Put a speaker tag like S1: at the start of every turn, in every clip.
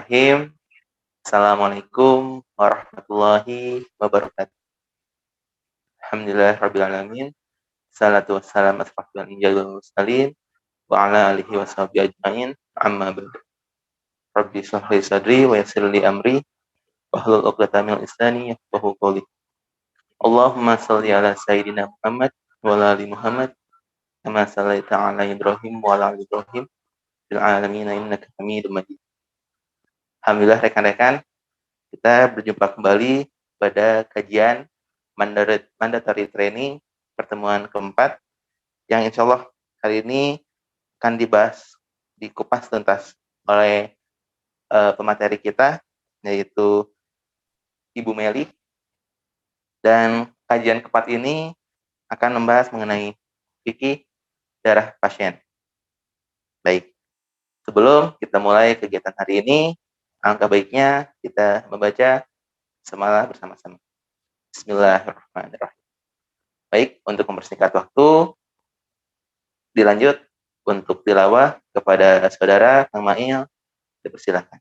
S1: Bismillahirrahmanirrahim. Assalamualaikum warahmatullahi wabarakatuh. Alhamdulillahirrabbilalamin. Salatu wassalamu ala asyrafil anbiya'i wal mursalin wa ala alihi washabihi ajmain. Amma ba'du. Rabbi shrah li sadri wa yassir li amri wahlul 'uqdatam min lisani yafqahu qawli. Allahumma shalli ala sayyidina Muhammad wa ala ali Muhammad kama shallaita ala Ibrahim wa ala ali Ibrahim fil alamin innaka Hamidum Majid. Alhamdulillah rekan-rekan, kita berjumpa kembali pada kajian mandatory training pertemuan keempat yang insya Allah hari ini akan dikupas tuntas oleh pemateri kita, yaitu Ibu Meli. Dan kajian keempat ini akan membahas mengenai fikih darah pasien. Baik, sebelum kita mulai kegiatan hari ini, alangkah baiknya kita membaca semalah bersama-sama. Bismillahirrahmanirrahim. Baik, untuk mempersingkat waktu, dilanjut untuk tilawah kepada saudara Kang Mail, dipersilakan.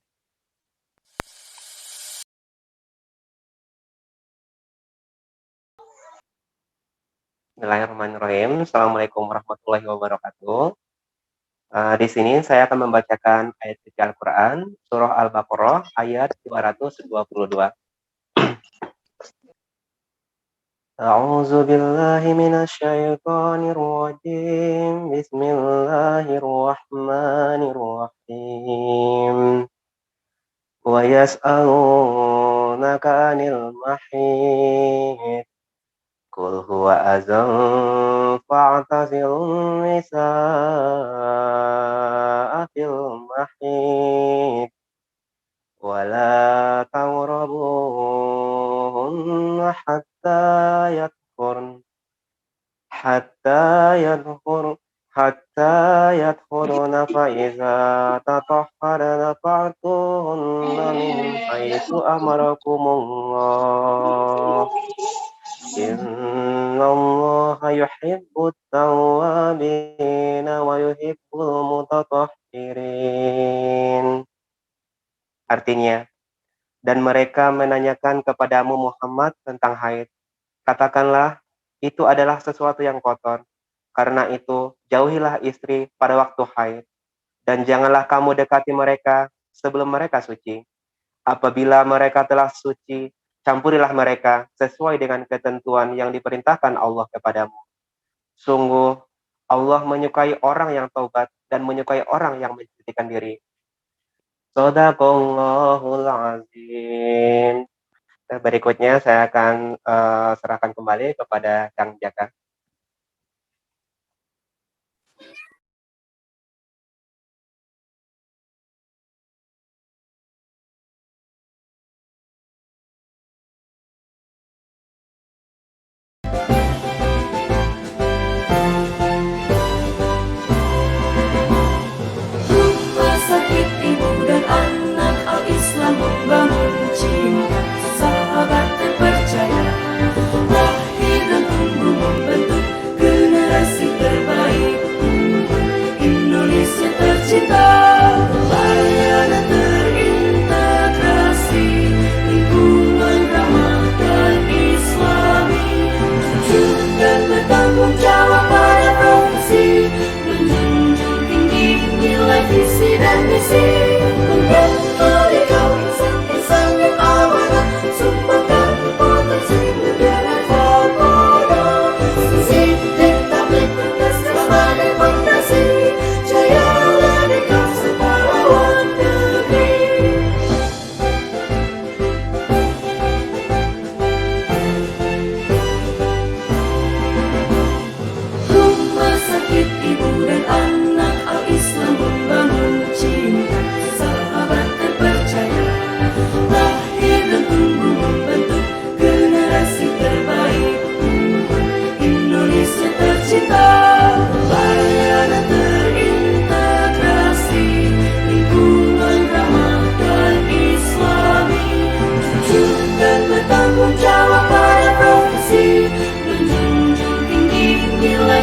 S2: Bismillahirrahmanirrahim. Assalamualaikum warahmatullahi wabarakatuh. Di sini saya akan membacakan ayat suci Al-Quran, Surah Al-Baqarah, ayat 222. A'udzu billahi minasyaitonir rajim. Bismillahirrahmanirrahim. Wa yas'alunaka 'anil mahid. Qul huwa azan fa'tazilun nisaa fil mahid wa la taqrabuhunna hatta yadkhurna fa iza tatahharna fa'tuhunna min haitsu amarakumullah. Innallaha yuhibbut tawwabina wa yuhibbul mutatahhirin. Artinya, dan mereka menanyakan kepadamu Muhammad tentang haid. Katakanlah, itu adalah sesuatu yang kotor. Karena itu, jauhilah istri pada waktu haid. Dan janganlah kamu dekati mereka sebelum mereka suci. Apabila mereka telah suci, campurilah mereka sesuai dengan ketentuan yang diperintahkan Allah kepadamu. Sungguh, Allah menyukai orang yang taubat dan menyukai orang yang mensucikan diri. Shadaqallahul azim. Berikutnya saya akan serahkan kembali kepada Kang Jaka.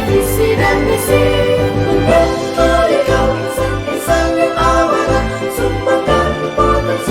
S3: visi dan misi untuk berikan insan yang amanah, sumpahkan potensi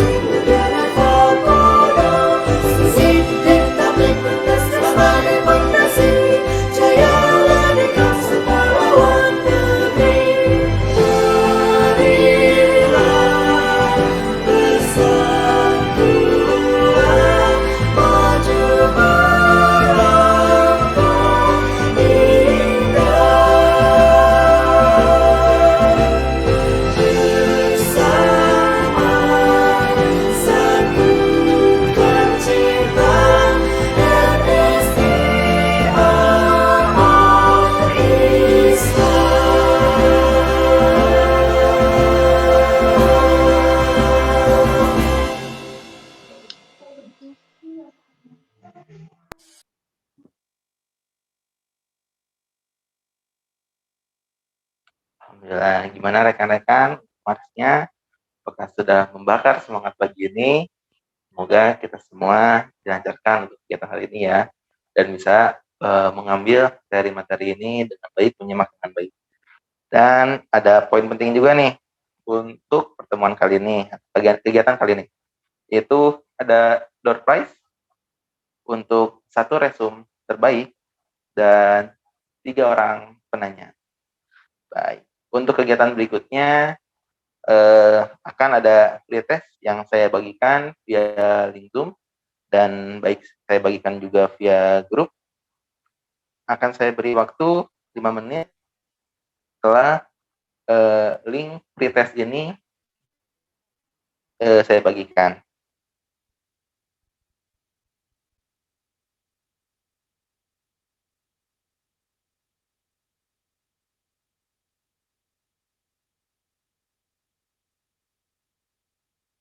S1: Alhamdulillah. Gimana rekan-rekan? Marsnya apakah sudah membakar semangat pagi ini? Semoga kita semua dilancarkan untuk kegiatan hari ini ya, dan bisa mengambil dari materi ini dengan baik, menyimak dengan baik. Dan ada poin penting juga nih untuk pertemuan kali ini, kegiatan kali ini, yaitu ada door prize untuk satu resume terbaik dan 3 orang penanya. Baik, untuk kegiatan berikutnya akan ada free test yang saya bagikan via link Zoom dan baik saya bagikan juga via grup. Akan saya beri waktu 5 menit setelah link free test ini saya bagikan.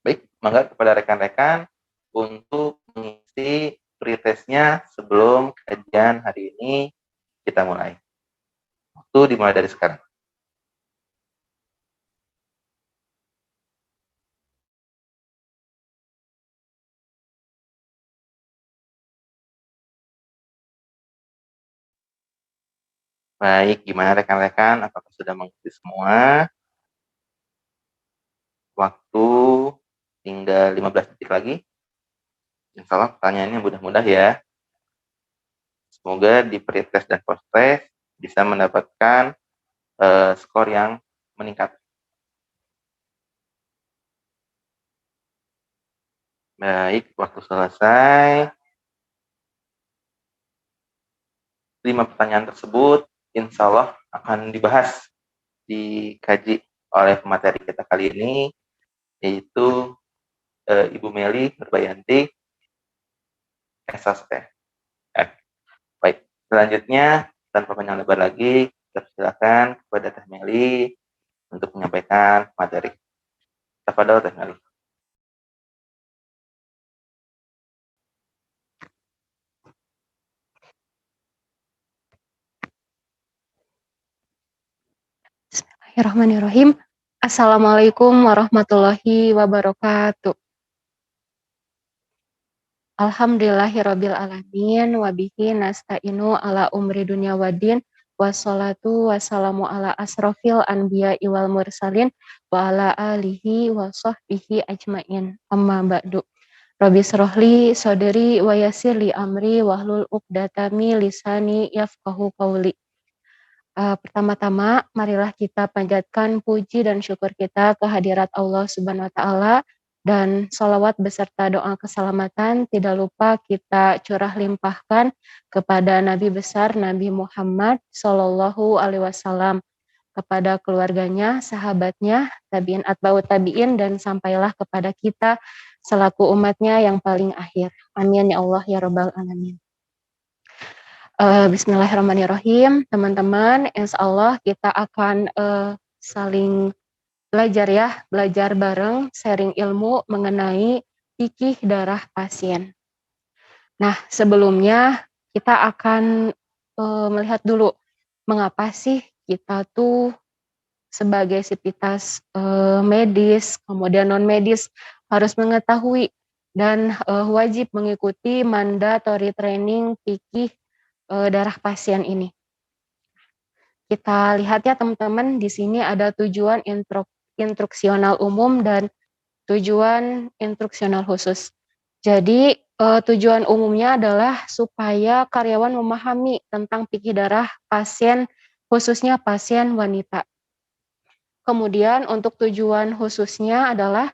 S1: Baik, mangga kepada rekan-rekan untuk mengisi free test-nya sebelum kajian hari ini kita mulai. Waktu dimulai dari sekarang. Baik, gimana rekan-rekan? Apakah sudah mengisi semua? Waktu tinggal 15 detik lagi. Insya Allah pertanyaannya mudah-mudah ya. Semoga di pre-test dan post-test bisa mendapatkan skor yang meningkat. Baik, waktu selesai. 5 pertanyaan tersebut insya Allah akan dibahas, dikaji oleh pemateri kita kali ini, yaitu Ibu Meli Nurbayanti, SST. Baik, selanjutnya tanpa panjang lebar lagi, kita silakan kepada Teh Meli untuk menyampaikan materi. Tafadhol Teh Meli.
S3: Bismillahirrahmanirrahim. Assalamualaikum warahmatullahi wabarakatuh. Alhamdulillahirabbil alamin wa bihi nasta'inu ala umri dunya waddin wassalatu wassalamu ala asrofil anbiya'i wal mursalin wa ala alihi wa sahbihi ajmain. Amma ba'du. Rabbi srohli sadri wa yassirli amri wahlul uqdatami lisani yafqahu qawli. Pertama-tama, marilah kita panjatkan puji dan syukur kita kehadirat Allah Subhanahu wa Ta'ala, dan sholawat beserta doa keselamatan tidak lupa kita curah limpahkan kepada Nabi besar Nabi Muhammad Sallallahu Alaihi Wasallam, kepada keluarganya, sahabatnya, tabiin atba'ut tabiin, dan sampailah kepada kita selaku umatnya yang paling akhir. Amin ya Allah ya Rabbal Alamin. Bismillahirrahmanirrahim, teman-teman. Insya Allah kita akan saling belajar ya, belajar bareng, sharing ilmu mengenai fikih darah pasien. Nah, sebelumnya kita akan melihat dulu mengapa sih kita tuh sebagai sivitas medis, kemudian non medis harus mengetahui dan wajib mengikuti mandatory training fikih darah pasien ini. Kita lihat ya teman-teman, di sini ada tujuan instruksional umum dan tujuan instruksional khusus. Jadi tujuan umumnya adalah supaya karyawan memahami tentang fikih darah pasien, khususnya pasien wanita. Kemudian untuk tujuan khususnya adalah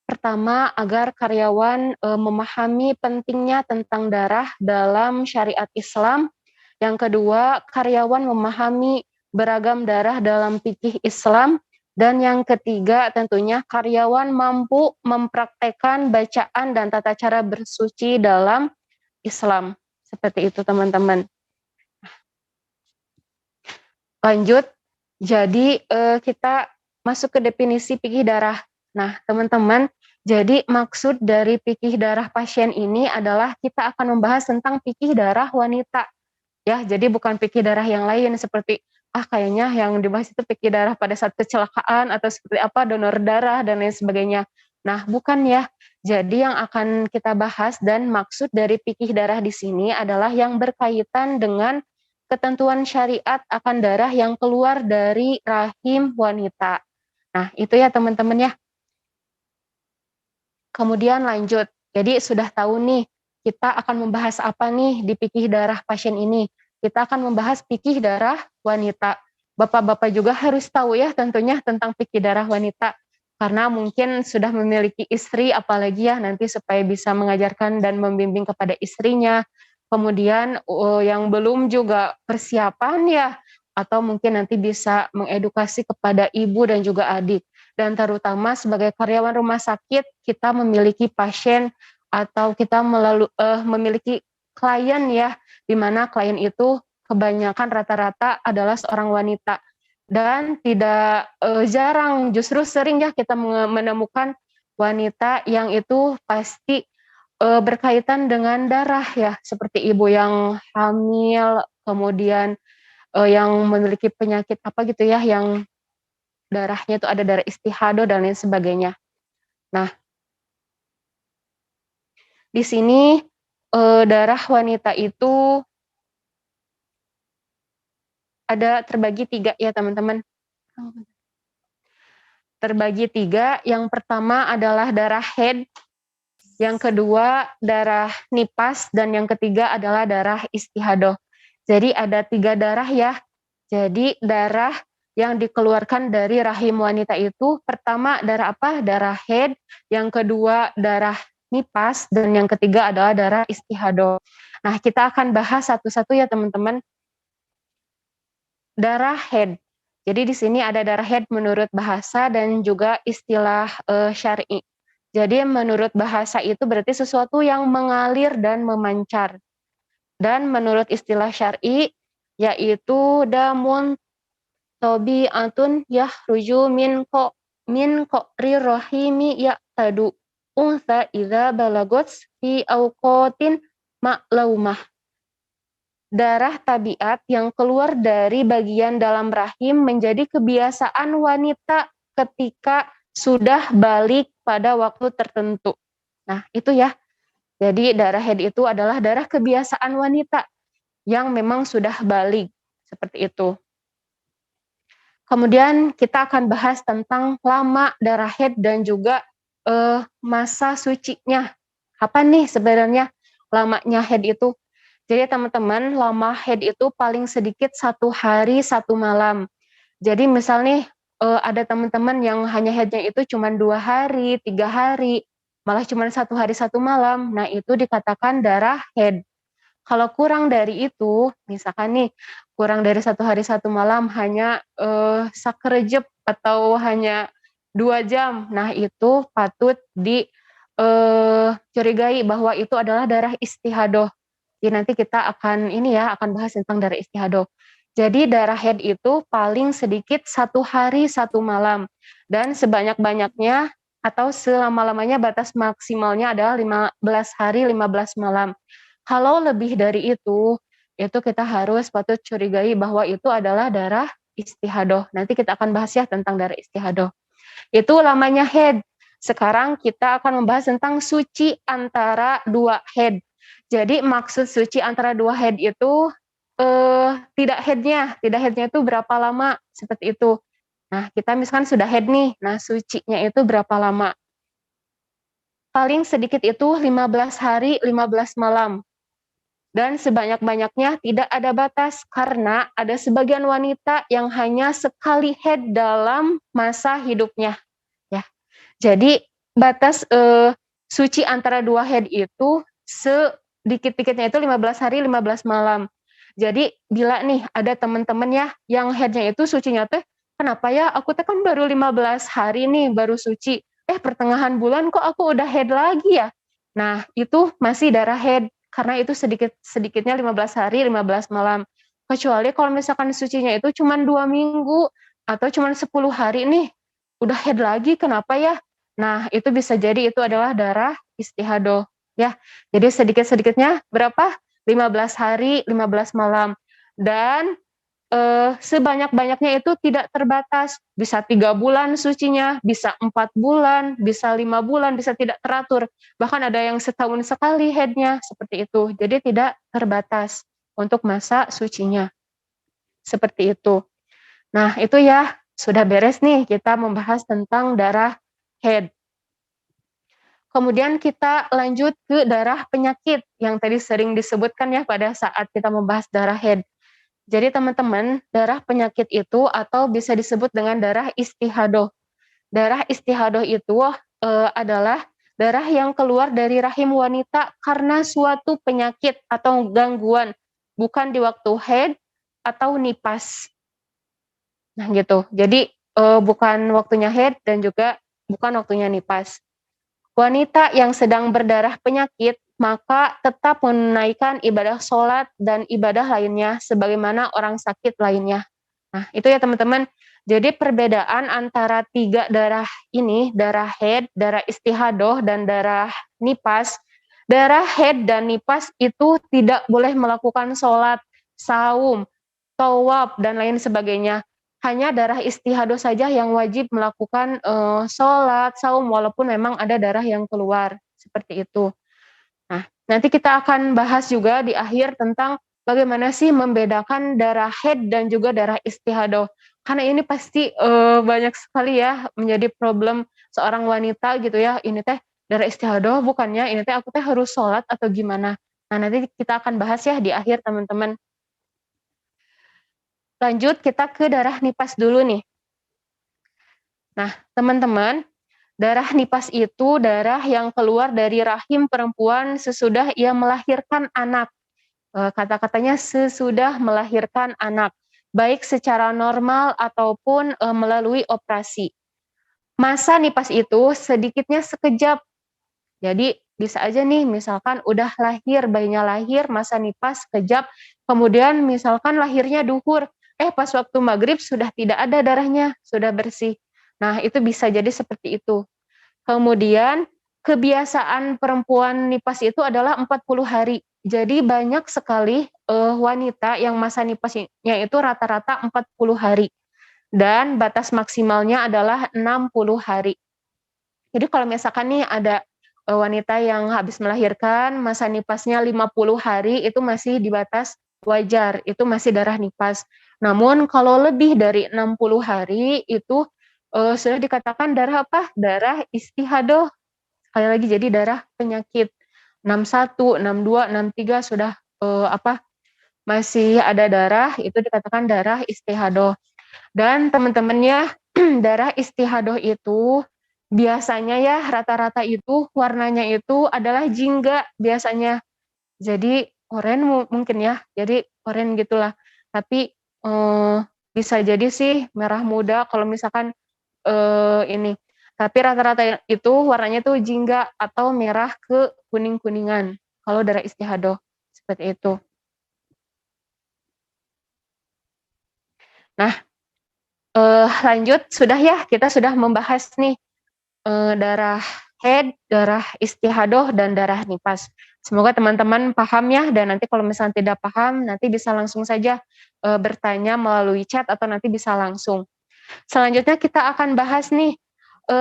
S3: pertama, agar karyawan memahami pentingnya tentang darah dalam syariat Islam. Yang kedua, karyawan memahami beragam darah dalam fikih Islam. Dan yang ketiga, tentunya karyawan mampu mempraktekkan bacaan dan tata cara bersuci dalam Islam. Seperti itu teman-teman. Lanjut, jadi kita masuk ke definisi fikih darah. Nah, teman-teman, jadi maksud dari fikih darah pasien ini adalah kita akan membahas tentang fikih darah wanita. Ya, jadi bukan fikih darah yang lain seperti kayaknya yang dibahas itu fikih darah pada saat kecelakaan atau seperti apa, donor darah dan lain sebagainya. Nah, bukan ya. Jadi yang akan kita bahas dan maksud dari fikih darah di sini adalah yang berkaitan dengan ketentuan syariat akan darah yang keluar dari rahim wanita. Nah, itu ya teman-teman ya. Kemudian lanjut. Jadi sudah tahu nih, kita akan membahas apa nih di fikih darah pasien ini. Kita akan membahas fikih darah wanita. Bapak-bapak juga harus tahu ya tentunya tentang fikih darah wanita. Karena mungkin sudah memiliki istri, apalagi ya nanti supaya bisa mengajarkan dan membimbing kepada istrinya. Kemudian yang belum juga persiapan ya, atau mungkin nanti bisa mengedukasi kepada ibu dan juga adik. Dan terutama sebagai karyawan rumah sakit, kita memiliki pasien atau kita memiliki klien ya, di mana klien itu kebanyakan rata-rata adalah seorang wanita. Dan tidak jarang, justru sering ya kita menemukan wanita yang itu pasti berkaitan dengan darah ya, seperti ibu yang hamil, kemudian yang memiliki penyakit apa gitu ya, yang darahnya itu ada darah istihadah dan lain sebagainya. Nah, di sini darah wanita itu ada terbagi 3 ya teman-teman. Terbagi 3, yang pertama adalah darah haid, yang kedua darah nipas, dan yang ketiga adalah darah istihadah. Jadi ada 3 darah ya. Jadi darah yang dikeluarkan dari rahim wanita itu, pertama darah apa? Darah haid, yang kedua darah nipas, dan yang ketiga adalah darah istihadah. Nah, kita akan bahas satu-satu ya teman-teman. Darah haid. Jadi di sini ada darah haid menurut bahasa dan juga istilah syar'i. Jadi menurut bahasa itu berarti sesuatu yang mengalir dan memancar. Dan menurut istilah syar'i yaitu damun tabi'atun yahruju min qa'ri rahimi ya'tadu unsa idza balagot fi awqatin ma'laumah. Darah tabiat yang keluar dari bagian dalam rahim menjadi kebiasaan wanita ketika sudah balik pada waktu tertentu. Nah, itu ya. Jadi darah haid itu adalah darah kebiasaan wanita yang memang sudah balik. Seperti itu. Kemudian kita akan bahas tentang lama darah haid dan juga masa sucinya. Kapan nih sebenarnya lamanya haid itu? Jadi teman-teman, lama haid itu paling sedikit 1 hari 1 malam. Jadi misal nih ada teman-teman yang hanya haidnya itu cuma 2 hari, 3 hari, malah cuma 1 hari 1 malam. Nah itu dikatakan darah haid. Kalau kurang dari itu, misalkan nih kurang dari 1 hari 1 malam hanya sakerejep atau hanya 2 jam, nah itu patut dicurigai bahwa itu adalah darah istihadah. Jadi nanti kita akan akan bahas tentang darah istihadah. Jadi darah haid itu paling sedikit 1 hari 1 malam dan sebanyak-banyaknya atau selama-lamanya batas maksimalnya adalah 15 hari 15 malam. Kalau lebih dari itu kita harus patut curigai bahwa itu adalah darah istihadah. Nanti kita akan bahas ya tentang darah istihadah. Itu lamanya haid. Sekarang kita akan membahas tentang suci antara 2 haid. Jadi maksud suci antara 2 haid itu tidak haidnya itu berapa lama, seperti itu. Nah, kita misalkan sudah haid nih, nah sucinya itu berapa lama? Paling sedikit itu 15 hari 15 malam. Dan sebanyak-banyaknya tidak ada batas karena ada sebagian wanita yang hanya sekali haid dalam masa hidupnya. Ya, jadi batas suci antara 2 haid itu sedikit-dikitnya itu 15 hari 15 malam. Jadi bila nih ada teman-teman ya yang haidnya itu sucinya teh, kenapa ya aku teh kan baru 15 hari nih baru suci, pertengahan bulan kok aku udah haid lagi ya. Nah itu masih darah haid karena itu sedikitnya 15 hari 15 malam. Kecuali kalau misalkan sucinya itu cuma 2 minggu atau cuma 10 hari nih udah haid lagi, kenapa ya? Nah itu bisa jadi itu adalah darah istihadah ya. Jadi sedikit-sedikitnya berapa? 15 hari 15 malam. Dan sebanyak-banyaknya itu tidak terbatas. Bisa 3 bulan sucinya, bisa 4 bulan, bisa 5 bulan, bisa tidak teratur. Bahkan ada yang setahun sekali haidnya, seperti itu. Jadi tidak terbatas untuk masa sucinya. Seperti itu. Nah, itu ya, sudah beres nih kita membahas tentang darah haid. Kemudian kita lanjut ke darah penyakit yang tadi sering disebutkan ya pada saat kita membahas darah haid. Jadi teman-teman, darah penyakit itu atau bisa disebut dengan darah istihadoh. Darah istihadoh itu adalah darah yang keluar dari rahim wanita karena suatu penyakit atau gangguan, bukan di waktu haid atau nipas. Nah gitu, jadi bukan waktunya haid dan juga bukan waktunya nipas. Wanita yang sedang berdarah penyakit, maka tetap menunaikan ibadah sholat dan ibadah lainnya sebagaimana orang sakit lainnya. Nah, itu ya teman-teman. Jadi perbedaan antara 3 darah ini, darah haid, darah istihadoh, dan darah nipas. Darah haid dan nipas itu tidak boleh melakukan sholat, saum, tawaf, dan lain sebagainya. Hanya darah istihadoh saja yang wajib melakukan sholat, saum, walaupun memang ada darah yang keluar. Seperti itu. Nah, nanti kita akan bahas juga di akhir tentang bagaimana sih membedakan darah haid dan juga darah istihadoh. Karena ini pasti banyak sekali ya menjadi problem seorang wanita gitu ya. Ini teh darah istihadoh bukannya, ini teh aku teh harus sholat atau gimana. Nah, nanti kita akan bahas ya di akhir teman-teman. Lanjut kita ke darah nipas dulu nih. Nah, teman-teman, darah nipas itu darah yang keluar dari rahim perempuan sesudah ia melahirkan anak. Kata-katanya sesudah melahirkan anak, baik secara normal ataupun melalui operasi. Masa nipas itu sedikitnya sekejap. Jadi bisa aja nih misalkan udah lahir, bayinya lahir, masa nipas sekejap, kemudian misalkan lahirnya duhur, pas waktu maghrib sudah tidak ada darahnya, sudah bersih. Nah, itu bisa jadi seperti itu. Kemudian kebiasaan perempuan nipas itu adalah 40 hari. Jadi banyak sekali wanita yang masa nipasnya itu rata-rata 40 hari. Dan batas maksimalnya adalah 60 hari. Jadi kalau misalkan nih ada wanita yang habis melahirkan, masa nipasnya 50 hari, itu masih di batas wajar, itu masih darah nipas. Namun kalau lebih dari 60 hari, itu sudah dikatakan darah apa? Darah istihadoh. Sekali lagi, jadi darah penyakit. 61, 62, 63 sudah masih ada darah, itu dikatakan darah istihadoh. Dan teman-temannya, darah istihadoh itu biasanya ya rata-rata itu warnanya itu adalah jingga biasanya. Jadi oranye mungkin ya, jadi oranye gitulah. Tapi bisa jadi sih merah muda kalau misalkan ini. Tapi rata-rata itu warnanya tuh jingga atau merah ke kuning-kuningan kalau darah istihadoh, seperti itu. Nah, lanjut, sudah ya, kita sudah membahas nih darah haid, darah istihadoh, dan darah nipas. Semoga teman-teman paham ya, dan nanti kalau misalnya tidak paham, nanti bisa langsung saja bertanya melalui chat atau nanti bisa langsung. Selanjutnya kita akan bahas nih,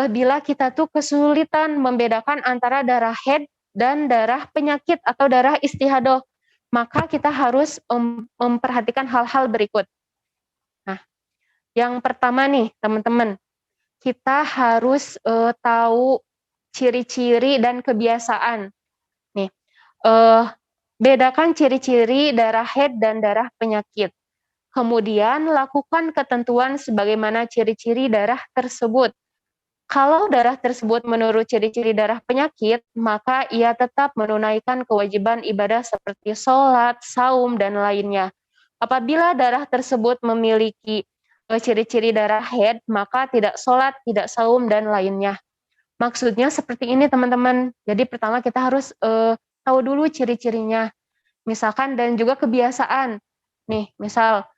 S3: bila kita tuh kesulitan membedakan antara darah haid dan darah penyakit atau darah istihadoh, maka kita harus memperhatikan hal-hal berikut. Nah, yang pertama nih teman-teman, kita harus tahu ciri-ciri dan kebiasaan. Nih, bedakan ciri-ciri darah haid dan darah penyakit. Kemudian lakukan ketentuan sebagaimana ciri-ciri darah tersebut. Kalau darah tersebut menurut ciri-ciri darah penyakit, maka ia tetap menunaikan kewajiban ibadah seperti sholat, saum, dan lainnya. Apabila darah tersebut memiliki ciri-ciri darah haid, maka tidak sholat, tidak saum, dan lainnya. Maksudnya seperti ini teman-teman. Jadi pertama kita harus tahu dulu ciri-cirinya. Misalkan dan juga kebiasaan. Nih, misal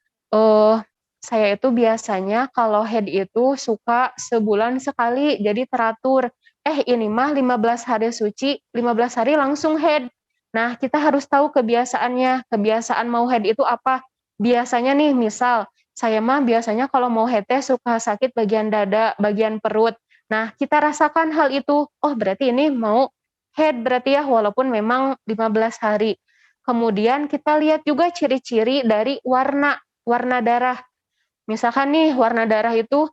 S3: saya itu biasanya kalau haid itu suka sebulan sekali, jadi teratur. Ini mah 15 hari suci, 15 hari langsung haid. Nah, kita harus tahu kebiasaannya. Kebiasaan mau haid itu apa? biasanya nih misal, saya mah biasanya kalau mau haid teh suka sakit bagian dada, bagian perut. Nah, kita rasakan hal itu, oh berarti ini mau haid berarti ya, walaupun memang 15 hari. Kemudian kita lihat juga ciri-ciri dari warna darah. Misalkan nih warna darah itu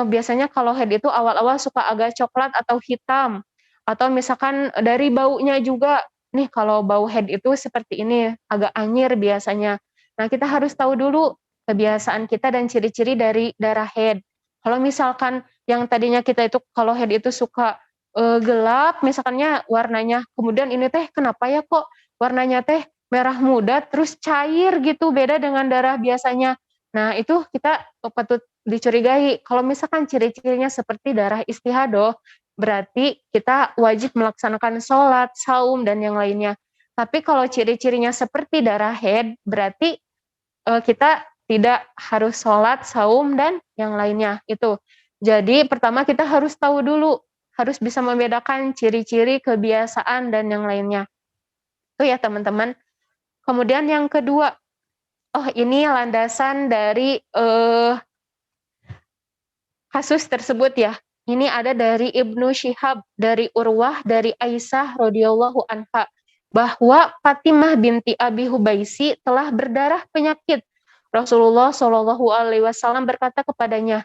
S3: biasanya kalau haid itu awal-awal suka agak coklat atau hitam. Atau misalkan dari baunya juga, nih kalau bau haid itu seperti ini, agak anyir biasanya. Nah, kita harus tahu dulu kebiasaan kita dan ciri-ciri dari darah haid. Kalau misalkan yang tadinya kita itu kalau haid itu suka gelap, misalkannya warnanya, kemudian ini teh kenapa ya kok warnanya teh merah muda terus cair gitu, beda dengan darah biasanya. Nah, itu kita patut dicurigai. Kalau misalkan ciri-cirinya seperti darah istihadah, berarti kita wajib melaksanakan sholat, saum, dan yang lainnya. Tapi kalau ciri-cirinya seperti darah haid, berarti kita tidak harus sholat, saum, dan yang lainnya. Itu. Jadi pertama kita harus tahu dulu, harus bisa membedakan ciri-ciri, kebiasaan, dan yang lainnya. Itu ya teman-teman. Kemudian yang kedua, oh ini landasan dari kasus tersebut ya. Ini ada dari Ibnu Syihab, dari Urwah, dari Aisyah radhiyallahu anha, bahwa Fatimah binti Abi Hubaisi telah berdarah penyakit. Rasulullah Shallallahu alaihi wasallam berkata kepadanya,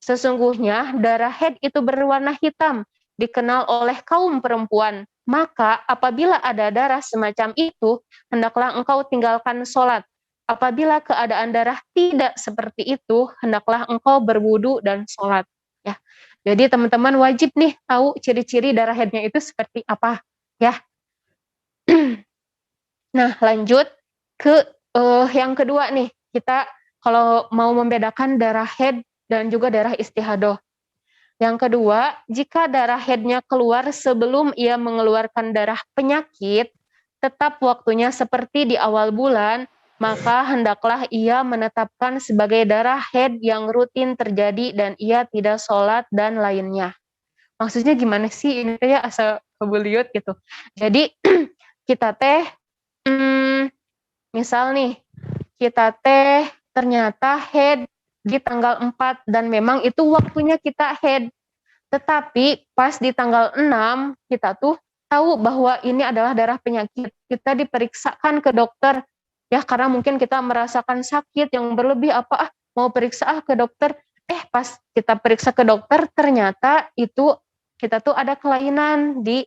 S3: sesungguhnya darah haid itu berwarna hitam, dikenal oleh kaum perempuan. Maka apabila ada darah semacam itu, hendaklah engkau tinggalkan sholat. Apabila keadaan darah tidak seperti itu, hendaklah engkau berwudu dan sholat. Ya, jadi teman-teman wajib nih tahu ciri-ciri darah haidnya itu seperti apa. Ya. Nah, lanjut ke yang kedua nih. Kita kalau mau membedakan darah haid dan juga darah istihadah. Yang kedua, jika darah haidnya keluar sebelum ia mengeluarkan darah penyakit, tetap waktunya seperti di awal bulan, maka hendaklah ia menetapkan sebagai darah haid yang rutin terjadi dan ia tidak sholat dan lainnya. Maksudnya gimana sih ini ya asal kebuliut gitu. Jadi kita teh, misal nih, kita teh ternyata haid di tanggal 4 dan memang itu waktunya kita haid. Tetapi pas di tanggal 6 kita tuh tahu bahwa ini adalah darah penyakit. Kita diperiksakan ke dokter. Ya karena mungkin kita merasakan sakit yang berlebih mau periksa ke dokter. Pas kita periksa ke dokter ternyata itu kita tuh ada kelainan di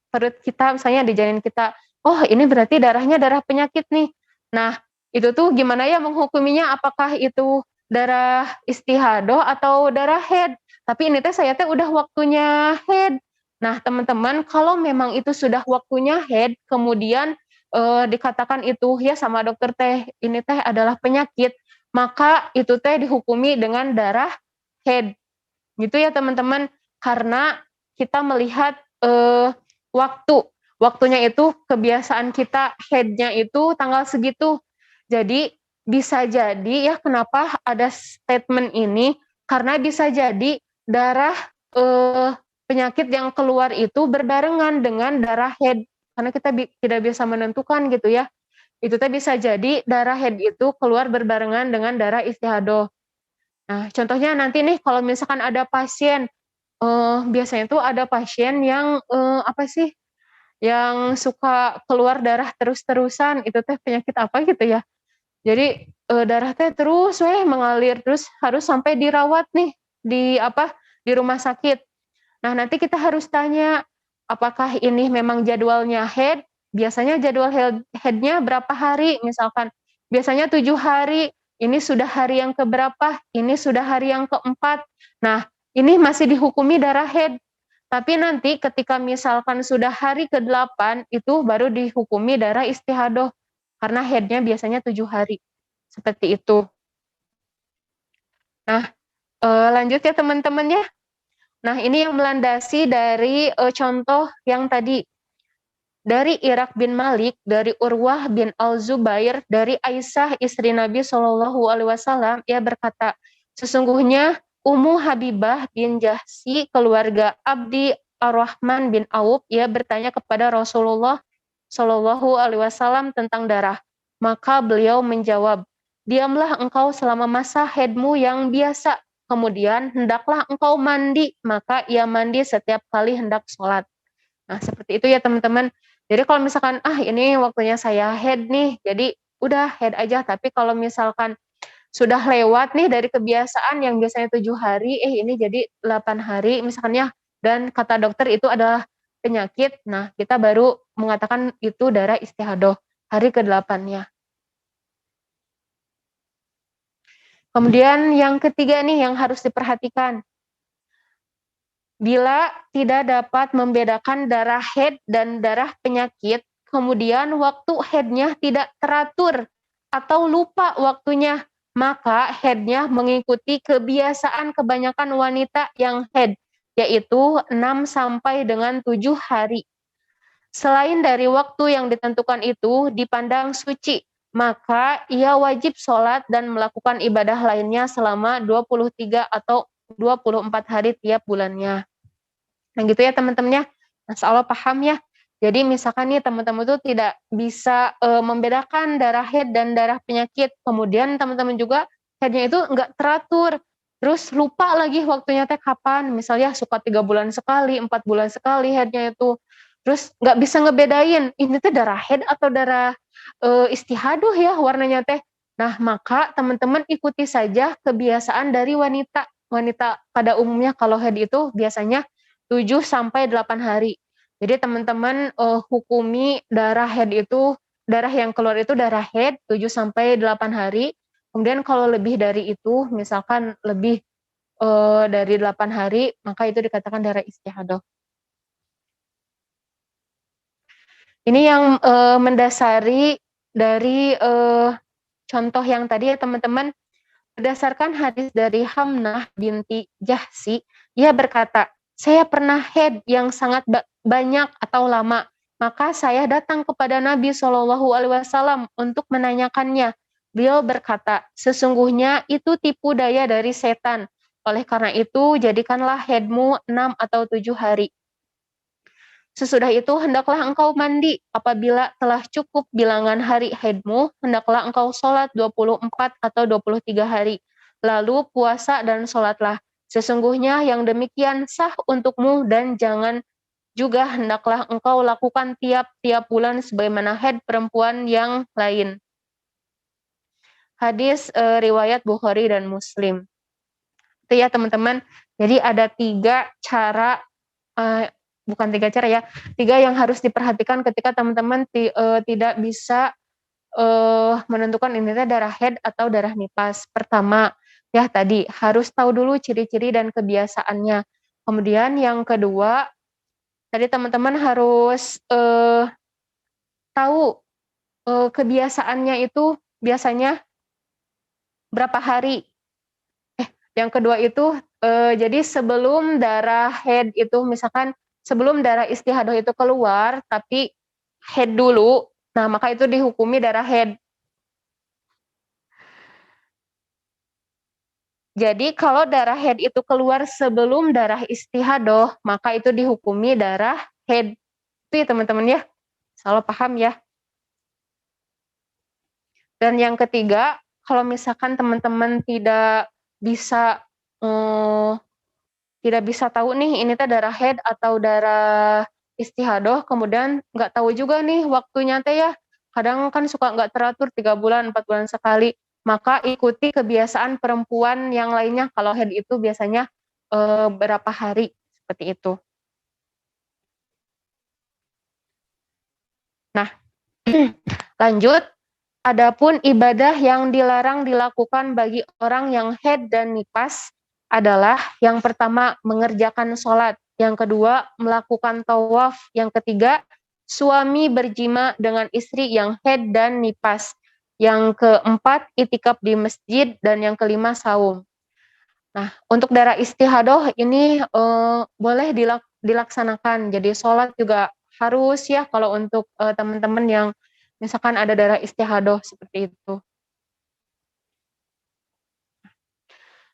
S3: perut kita, misalnya di janin kita. Oh ini berarti darahnya darah penyakit nih. Nah itu tuh gimana ya menghukuminya, apakah itu darah istihadah atau darah haid? Tapi ini teh saya teh udah waktunya haid. Nah teman-teman, kalau memang itu sudah waktunya haid, kemudian dikatakan itu ya sama dokter teh ini teh adalah penyakit, maka itu teh dihukumi dengan darah haid. Gitu ya teman-teman, karena kita melihat waktunya itu kebiasaan kita haidnya itu tanggal segitu. Jadi bisa jadi ya kenapa ada statement ini, karena bisa jadi darah penyakit yang keluar itu berbarengan dengan darah haid, karena kita tidak bisa menentukan gitu ya. Itu teh bisa jadi darah haid itu keluar berbarengan dengan darah istihadah. Nah, contohnya nanti nih kalau misalkan ada pasien, biasanya tuh ada pasien yang yang suka keluar darah terus-terusan, itu teh penyakit apa gitu ya. Jadi darah teh terus mengalir, terus harus sampai dirawat nih di rumah sakit. Nah, nanti kita harus tanya, apakah ini memang jadwalnya haid? Biasanya jadwal haidnya berapa hari? Misalkan, biasanya 7 hari, ini sudah hari yang keberapa? Ini sudah hari yang keempat. Nah, ini masih dihukumi darah haid. Tapi nanti ketika misalkan sudah hari ke-8, itu baru dihukumi darah istihadah. Karena haidnya biasanya 7 hari. Seperti itu. Nah, lanjut ya teman-teman ya. Nah, ini yang melandasi dari contoh yang tadi. Dari Irak bin Malik, dari Urwah bin Al-Zubair, dari Aisyah istri Nabi Shallallahu alaihi wasallam, ia berkata, sesungguhnya Ummu Habibah bin Jahsi, keluarga Abdi Ar-Rahman bin Auf, ia bertanya kepada Rasulullah Shallallahu alaihi wasallam tentang darah. Maka beliau menjawab, diamlah engkau selama masa haidmu yang biasa. Kemudian hendaklah engkau mandi, maka ia mandi setiap kali hendak sholat. Nah, seperti itu ya teman-teman. Jadi kalau misalkan, ini waktunya saya haid nih, jadi udah haid aja. Tapi kalau misalkan sudah lewat nih dari kebiasaan yang biasanya 7 hari, ini jadi 8 hari misalkan ya, dan kata dokter itu adalah penyakit, nah kita baru mengatakan itu darah istihadah, hari ke-8-nya. Kemudian yang ketiga nih yang harus diperhatikan. Bila tidak dapat membedakan darah haid dan darah penyakit, kemudian waktu haidnya tidak teratur atau lupa waktunya, maka haidnya mengikuti kebiasaan kebanyakan wanita yang haid, yaitu 6 sampai dengan 7 hari. Selain dari waktu yang ditentukan itu dipandang suci, maka ia wajib sholat dan melakukan ibadah lainnya selama 23 atau 24 hari tiap bulannya. Nah gitu ya teman-teman ya, Masya Allah paham ya. Jadi misalkan nih teman-teman tuh tidak bisa membedakan darah haid dan darah penyakit, kemudian teman-teman juga haidnya itu enggak teratur, terus lupa lagi waktunya teh kapan, misalnya suka 3 bulan sekali, 4 bulan sekali haidnya itu, terus nggak bisa ngebedain, ini teh darah haid atau darah istihadah ya warnanya teh. Nah maka teman-teman ikuti saja kebiasaan dari wanita. Wanita pada umumnya kalau haid itu biasanya 7 sampai 8 hari. Jadi teman-teman hukumi darah haid itu, darah yang keluar itu darah haid 7 sampai 8 hari. Kemudian kalau lebih dari itu, misalkan lebih dari 8 hari, maka itu dikatakan darah istihadah. Ini yang mendasari dari contoh yang tadi ya teman-teman, berdasarkan hadis dari Hamnah binti Jahsi, ia berkata, saya pernah haid yang sangat banyak atau lama, maka saya datang kepada Nabi SAW untuk menanyakannya. Beliau berkata, sesungguhnya itu tipu daya dari setan. Oleh karena itu, jadikanlah haidmu 6 atau 7 hari. Sesudah itu, hendaklah engkau mandi. Apabila telah cukup bilangan hari haidmu, hendaklah engkau sholat 24 atau 23 hari. Lalu puasa dan sholatlah. Sesungguhnya yang demikian sah untukmu dan jangan juga hendaklah engkau lakukan tiap-tiap bulan sebagaimana haid perempuan yang lain. Hadis riwayat Bukhari dan Muslim. Itu ya teman-teman. Jadi ada 3 cara, bukan 3 cara ya, 3 yang harus diperhatikan ketika teman-teman tidak bisa menentukan ini darah haid atau darah nifas. Pertama, ya tadi harus tahu dulu ciri-ciri dan kebiasaannya. Kemudian yang kedua, tadi teman-teman harus tahu kebiasaannya itu biasanya berapa hari. Yang kedua itu jadi sebelum darah haid itu misalkan sebelum darah istihadah itu keluar tapi haid dulu, nah maka itu dihukumi darah haid. Jadi kalau darah haid itu keluar sebelum darah istihadah, maka itu dihukumi darah haid. Itu ya teman-teman ya. Salah paham ya. Dan yang ketiga, kalau misalkan teman-teman tidak bisa tahu nih ini teh darah haid atau darah istihadah, kemudian nggak tahu juga nih waktunya teh ya. Kadang kan suka nggak teratur 3 bulan, 4 bulan sekali. Maka ikuti kebiasaan perempuan yang lainnya. Kalau haid itu biasanya berapa hari seperti itu. Nah, lanjut. Adapun ibadah yang dilarang dilakukan bagi orang yang haid dan nifas adalah yang pertama mengerjakan sholat, yang kedua melakukan tawaf, yang ketiga suami berjima dengan istri yang haid dan nifas, yang keempat itikaf di masjid, dan yang kelima saum. Nah, untuk darah istihadah ini boleh dilaksanakan, jadi sholat juga harus ya kalau untuk teman-teman yang misalkan ada darah istihadah seperti itu.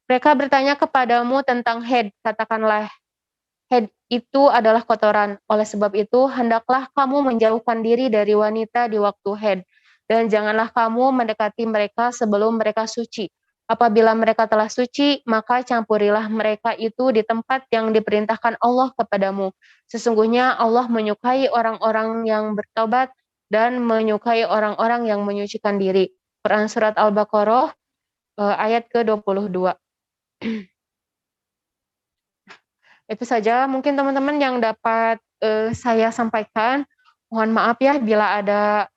S3: Mereka bertanya kepadamu tentang haid, katakanlah, haid itu adalah kotoran. Oleh sebab itu, hendaklah kamu menjauhkan diri dari wanita di waktu haid. dan janganlah kamu mendekati mereka sebelum mereka suci. Apabila mereka telah suci, maka campurilah mereka itu di tempat yang diperintahkan Allah kepadamu. Sesungguhnya Allah menyukai orang-orang yang bertobat dan menyukai orang-orang yang menyucikan diri. Quran Surat Al-Baqarah ayat ke-22. Itu saja mungkin teman-teman yang dapat saya sampaikan. Mohon maaf ya bila ada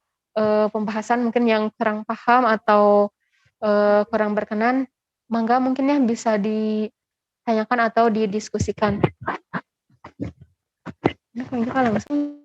S3: pembahasan mungkin yang kurang paham atau kurang berkenan. Mangga mungkin ya bisa ditanyakan atau didiskusikan. Langsung.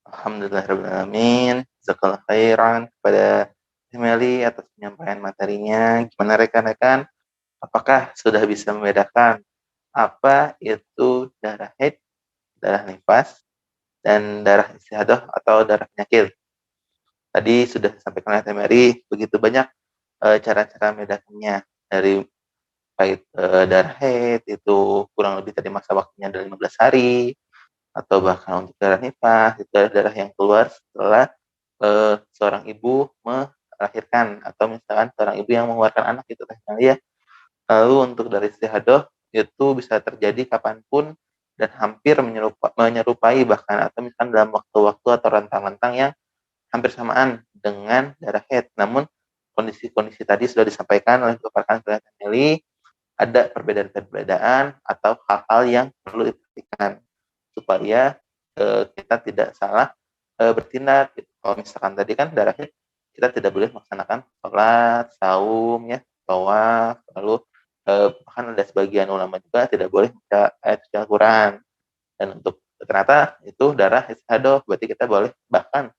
S1: Alhamdulillahirrahmanirrahim. Jazakallah khairan kepada Meli atas penyampaian materinya. Gimana rekan-rekan? Apakah sudah bisa membedakan apa itu darah haid, darah nifas, dan darah istihadah atau darah penyakit? Tadi sudah disampaikan oleh Meli begitu banyak cara-cara membedakannya, dari baik darah haid itu kurang lebih tadi masa waktunya dari 15 hari, atau bahkan untuk darah nifas itu adalah darah yang keluar setelah seorang ibu melahirkan, atau misalkan seorang ibu yang mengeluarkan anak itu ya. Lalu untuk dari istihadah itu bisa terjadi kapanpun dan hampir menyerupai bahkan, atau misalkan dalam waktu-waktu atau rentang-rentang yang hampir samaan dengan darah haid. Namun kondisi-kondisi tadi sudah disampaikan oleh rekan Meli, ada perbedaan-perbedaan atau hal-hal yang perlu diperhatikan supaya kita tidak salah bertindak. Kalau misalkan tadi kan darah haid, kita tidak boleh melaksanakan sholat, saum, ya, tawaf, lalu bahkan ada sebagian ulama juga tidak boleh baca ayat Al-Quran. Dan untuk ternyata itu darah istihadah, berarti kita boleh bahkan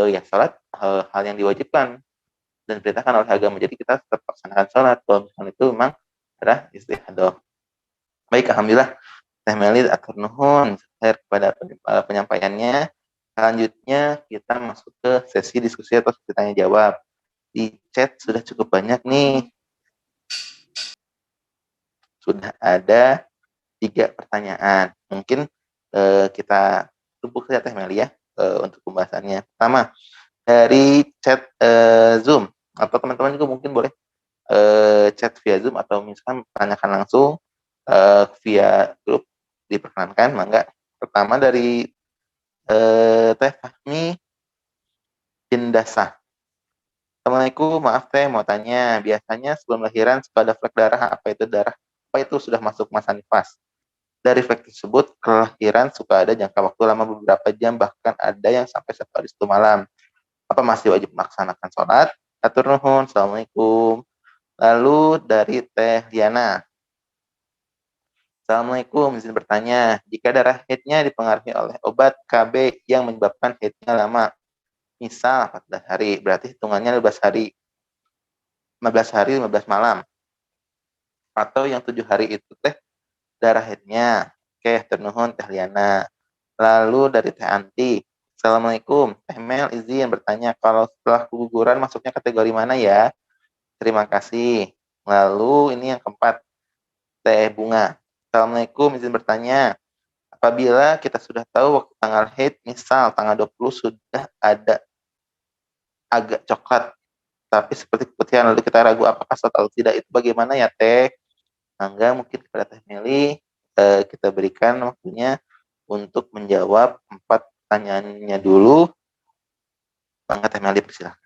S1: ya sholat hal yang diwajibkan dan diperintahkan oleh agama. Jadi kita tetap laksanakan sholat kalau misalkan itu memang darah istihadah. Baik, alhamdulillah Teh Meli atur nuhun kepada penyampaiannya. Selanjutnya kita masuk ke sesi diskusi atau sesi tanya jawab. Di chat sudah cukup banyak nih. Sudah ada 3 pertanyaan. Mungkin kita tumpuk saja Teh Meli ya untuk pembahasannya. Pertama, dari chat Zoom, atau teman-teman juga mungkin boleh chat via Zoom atau misalkan tanyakan langsung via grup, diperkenankan, mangga. Pertama dari Teh Fahmi Jendasa. Assalamualaikum, maaf Teh, mau tanya, biasanya sebelum lahiran suka ada flek darah, apa itu darah? Apa itu sudah masuk masa nifas? Dari flek tersebut, kelahiran suka ada jangka waktu lama beberapa jam, bahkan ada yang sampai 1 hari 1 malam. Apa masih wajib melaksanakan sholat? Atur nuhun, Assalamualaikum. Lalu dari Teh Liana. Assalamualaikum, izin bertanya, jika darah haidnya dipengaruhi oleh obat KB yang menyebabkan haidnya lama, misal 14 hari, berarti hitungannya 15 hari, 15 malam, atau yang 7 hari itu Teh darah haidnya. Oke, ternuhun Teh Liana. Lalu dari Teh Anti. Assalamualaikum, Teh Mel izin bertanya, kalau setelah keguguran masuknya kategori mana ya? Terima kasih. Lalu ini yang keempat, Teh Bunga. Assalamualaikum, izin bertanya, apabila kita sudah tahu waktu tanggal haid, misal tanggal 20 sudah ada agak coklat, tapi seperti keputihan, lalu kita ragu apakah sholat atau tidak, itu bagaimana ya Teh? Mangga mungkin kepada Teh Meli kita berikan waktunya untuk menjawab 4 pertanyaannya dulu. Mangga Teh Meli, persilahkan.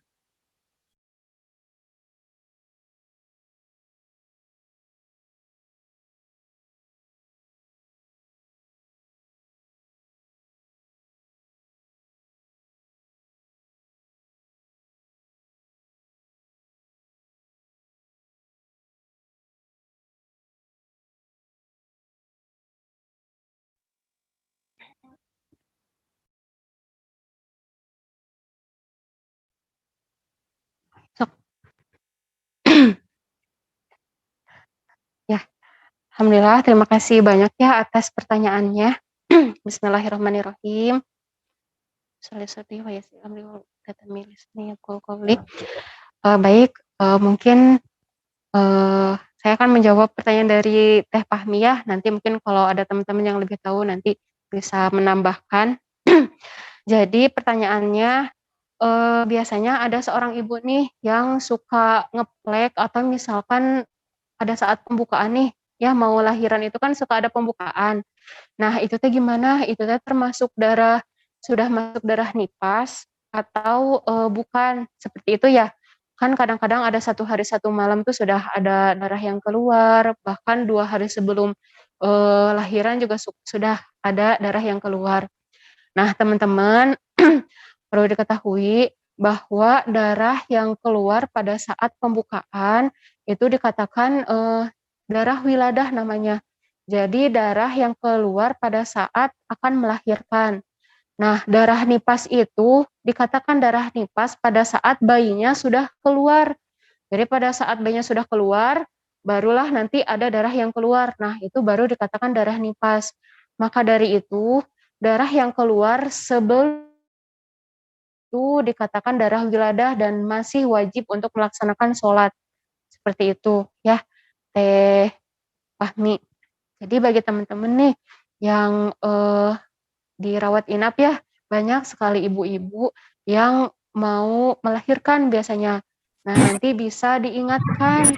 S3: Alhamdulillah, terima kasih banyak ya atas pertanyaannya. Bismillahirrahmanirrahim. Baik, mungkin saya akan menjawab pertanyaan dari Teh Fahmi ya. Nanti mungkin kalau ada teman-teman yang lebih tahu nanti bisa menambahkan. Jadi pertanyaannya, biasanya ada seorang ibu nih yang suka ngeplek atau misalkan pada saat pembukaan nih, ya mau lahiran itu kan suka ada pembukaan. Nah itu teh gimana? Itu teh termasuk sudah masuk darah nifas atau, bukan? Seperti itu ya? Kan kadang-kadang ada 1 hari 1 malam tuh sudah ada darah yang keluar, bahkan 2 hari sebelum, lahiran juga sudah ada darah yang keluar. Nah teman-teman, perlu diketahui bahwa darah yang keluar pada saat pembukaan itu dikatakan, darah wiladah namanya. Jadi darah yang keluar pada saat akan melahirkan. Nah, darah nifas itu dikatakan darah nifas pada saat bayinya sudah keluar. Jadi pada saat bayinya sudah keluar, barulah nanti ada darah yang keluar. Nah, itu baru dikatakan darah nifas. Maka dari itu, darah yang keluar sebelum itu dikatakan darah wiladah dan masih wajib untuk melaksanakan sholat. Seperti itu ya, Teh Fahmi. Jadi bagi teman-teman nih yang dirawat inap ya, banyak sekali ibu-ibu yang mau melahirkan biasanya. Nah, nanti bisa diingatkan,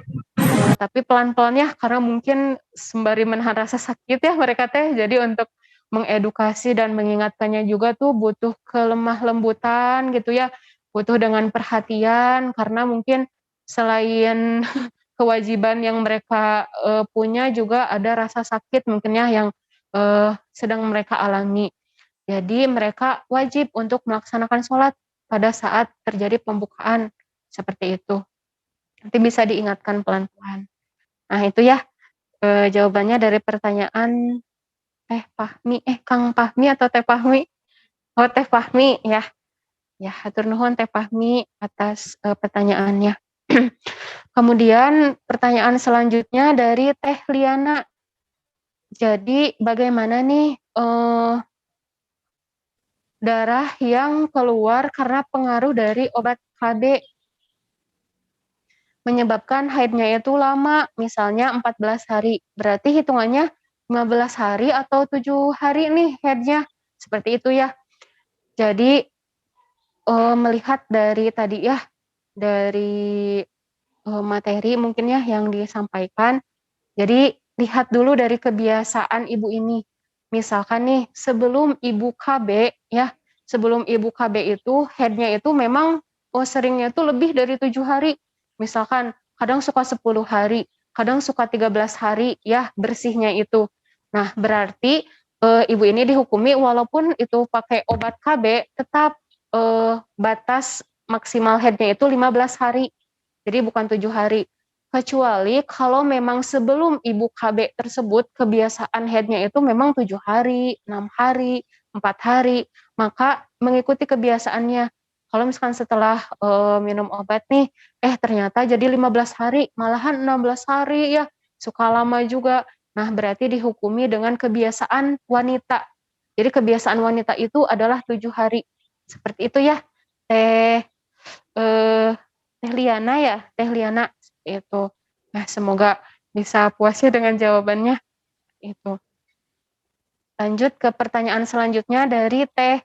S3: tapi pelan-pelan ya, karena mungkin sembari menahan rasa sakit ya mereka teh. Jadi untuk mengedukasi dan mengingatkannya juga tuh butuh kelemah lembutan gitu ya, butuh dengan perhatian karena mungkin selain kewajiban yang mereka punya juga ada rasa sakit mungkin ya yang sedang mereka alami. Jadi mereka wajib untuk melaksanakan sholat pada saat terjadi pembukaan seperti itu. Nanti bisa diingatkan pelan-pelan. Nah itu ya jawabannya dari pertanyaan Kang Fahmi atau Teh Fahmi? Oh Teh Fahmi ya. Ya, hatur nuhun Teh Fahmi atas pertanyaannya. Kemudian pertanyaan selanjutnya dari Teh Liana. Jadi bagaimana nih darah yang keluar karena pengaruh dari obat KB menyebabkan haidnya itu lama, misalnya 14 hari. Berarti hitungannya 15 hari atau 7 hari nih haidnya. Seperti itu ya. Jadi melihat dari tadi ya, dari materi mungkin ya yang disampaikan. Jadi lihat dulu dari kebiasaan ibu ini. Misalkan nih sebelum ibu KB ya, sebelum ibu KB itu haidnya itu memang seringnya itu lebih dari 7 hari. Misalkan kadang suka 10 hari, kadang suka 13 hari ya bersihnya itu. Nah, berarti ibu ini dihukumi walaupun itu pakai obat KB tetap batas maksimal haidnya itu 15 hari. Jadi bukan 7 hari. Kecuali kalau memang sebelum ibu KB tersebut kebiasaan haidnya itu memang 7 hari, 6 hari, 4 hari, maka mengikuti kebiasaannya. Kalau misalkan setelah minum obat nih, ternyata jadi 15 hari, malahan 16 hari ya, suka lama juga. Nah, berarti dihukumi dengan kebiasaan wanita. Jadi kebiasaan wanita itu adalah 7 hari. Seperti itu ya, Teh Liana ya, Teh Liana itu. Nah, semoga bisa puas ya dengan jawabannya. Itu. Lanjut ke pertanyaan selanjutnya dari Teh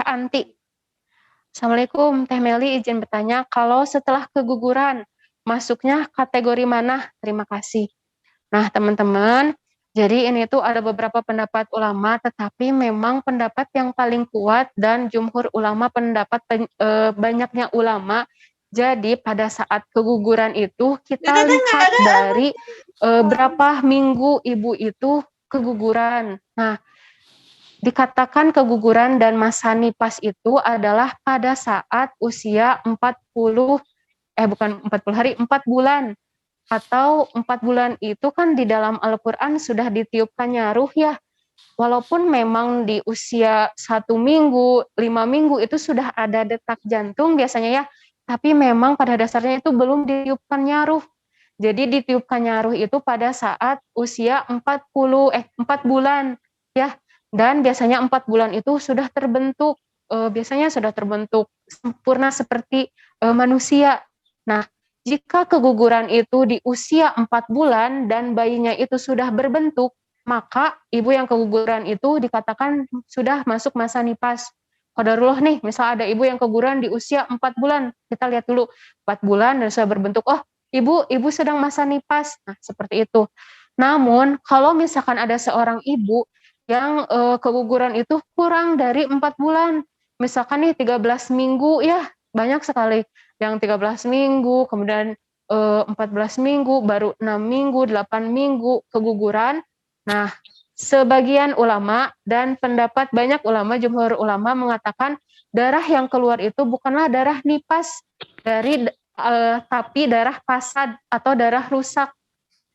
S3: Anti. Assalamualaikum, Teh Meli izin bertanya, kalau setelah keguguran, masuknya kategori mana? Terima kasih. Nah, teman-teman, jadi ini tuh ada beberapa pendapat ulama, tetapi memang pendapat yang paling kuat dan jumhur ulama pendapat banyaknya ulama. Jadi pada saat keguguran itu kita lihat dari berapa minggu ibu itu keguguran. Nah, dikatakan keguguran dan masa nifas itu adalah pada saat usia 40 hari, 4 bulan. Atau 4 bulan itu kan di dalam Al-Quran sudah ditiupkannya ruh ya. Walaupun memang di usia 1 minggu, 5 minggu itu sudah ada detak jantung biasanya ya. Tapi memang pada dasarnya itu belum ditiupkannya ruh. Jadi ditiupkannya ruh itu pada saat usia 4 bulan ya. Dan biasanya 4 bulan itu sudah terbentuk, biasanya sudah terbentuk sempurna seperti manusia. Nah, jika keguguran itu di usia 4 bulan dan bayinya itu sudah berbentuk, maka ibu yang keguguran itu dikatakan sudah masuk masa nifas. Qadarullah nih, misal ada ibu yang keguguran di usia 4 bulan, kita lihat dulu 4 bulan dan sudah berbentuk, oh ibu sedang masa nifas. Nah, seperti itu. Namun, kalau misalkan ada seorang ibu yang keguguran itu kurang dari 4 bulan, misalkan nih 13 minggu, ya banyak sekali yang 13 minggu, kemudian 14 minggu, baru 6 minggu, 8 minggu keguguran. Nah, sebagian ulama dan pendapat banyak ulama, jumhur ulama mengatakan darah yang keluar itu bukanlah darah nifas tapi darah fasad atau darah rusak.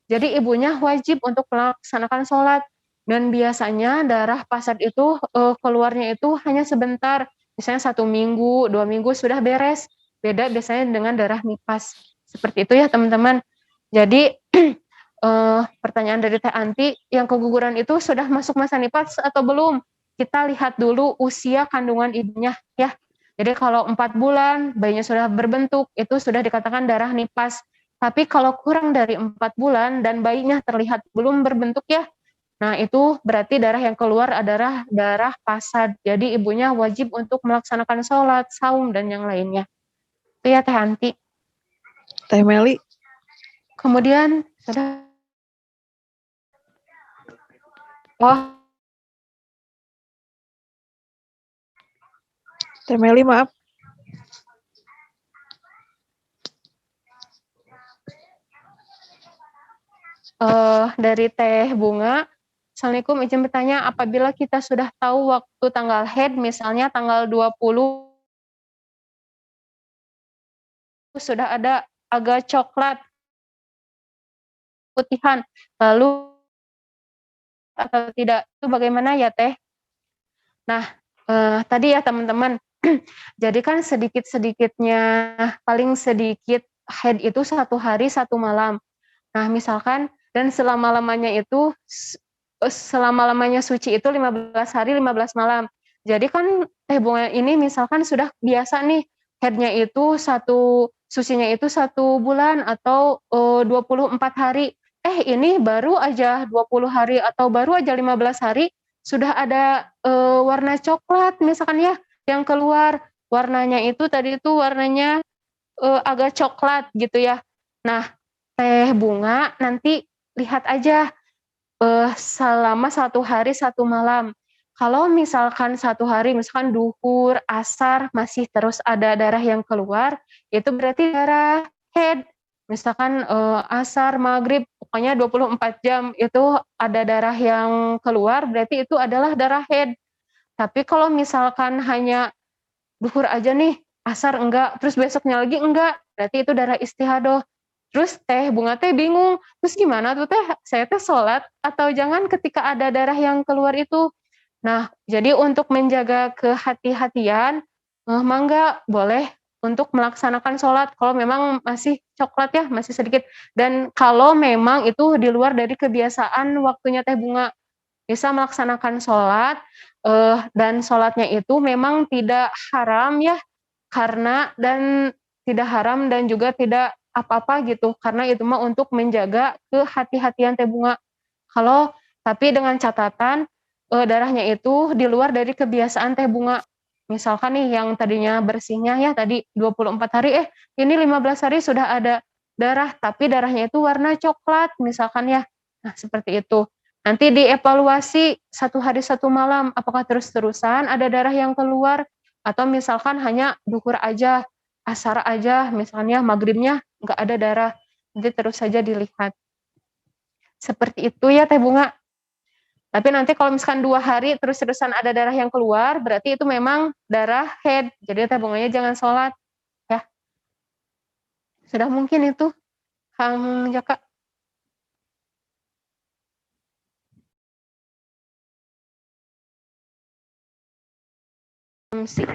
S3: Jadi ibunya wajib untuk melaksanakan sholat. Dan biasanya darah fasad itu keluarnya itu hanya sebentar. Misalnya 1 minggu, 2 minggu sudah beres. Beda biasanya dengan darah nifas. Seperti itu ya teman-teman. Jadi pertanyaan dari Teh Anti, yang keguguran itu sudah masuk masa nifas atau belum? Kita lihat dulu usia kandungan ibunya ya. Jadi kalau 4 bulan bayinya sudah berbentuk, itu sudah dikatakan darah nifas. Tapi kalau kurang dari 4 bulan dan bayinya terlihat belum berbentuk ya, nah itu berarti darah yang keluar adalah darah fasad. Jadi ibunya wajib untuk melaksanakan sholat, saum, dan yang lainnya. Itu ya Teh Anti.
S4: Teh Meli.
S3: Kemudian, sudah. Oh,
S4: Teh Meli, maaf.
S3: Dari Teh Bunga, Assalamualaikum, izin bertanya, apabila kita sudah tahu waktu tanggal haid, misalnya tanggal 20, sudah ada agak coklat, putihan, lalu atau tidak, itu bagaimana ya Teh? Nah, tadi ya teman-teman, jadi kan sedikit-sedikitnya, paling sedikit haid itu 1 hari 1 malam. Nah, misalkan, dan selama-lamanya itu, selama-lamanya suci itu 15 hari 15 malam. Jadi kan Teh Bunga ini misalkan sudah biasa nih, haidnya itu sucinya itu 1 bulan atau 24 hari. Ini baru aja 20 hari atau baru aja 15 hari, sudah ada warna coklat misalkan ya, yang keluar. Warnanya itu tadi itu warnanya agak coklat gitu ya. Nah, Teh Bunga nanti lihat aja selama 1 hari 1 malam. Kalau misalkan 1 hari, misalkan duhur, asar, masih terus ada darah yang keluar, itu berarti darah haid. Misalkan asar, maghrib, pokoknya 24 jam itu ada darah yang keluar, berarti itu adalah darah haid. Tapi kalau misalkan hanya duhur aja nih, asar enggak, terus besoknya lagi enggak, berarti itu darah istihadoh. Terus Teh Bunga teh bingung, terus gimana tuh Teh, saya teh sholat atau jangan ketika ada darah yang keluar itu. Nah, jadi untuk menjaga kehati-hatian, mangga boleh untuk melaksanakan sholat kalau memang masih coklat ya, masih sedikit. Dan kalau memang itu di luar dari kebiasaan waktunya Teh Bunga, bisa melaksanakan sholat, dan sholatnya itu memang tidak haram ya, karena dan tidak haram dan juga tidak apa-apa gitu, karena itu mah untuk menjaga kehati-hatian Teh Bunga. Kalau tapi dengan catatan darahnya itu di luar dari kebiasaan Teh Bunga. Misalkan nih yang tadinya bersihnya ya tadi 24 hari, ini 15 hari sudah ada darah, tapi darahnya itu warna coklat misalkan ya. Nah, seperti itu. Nanti dievaluasi 1 hari 1 malam, apakah terus-terusan ada darah yang keluar atau misalkan hanya duhur aja, asar aja, misalnya maghribnya nggak ada darah, nanti terus saja dilihat. Seperti itu ya Teh Bunga. Tapi nanti kalau misalkan 2 hari terus-terusan ada darah yang keluar, berarti itu memang darah haid. Jadi Teh Bunganya jangan sholat. Ya. Sudah mungkin itu, Kang Jaka. Sih.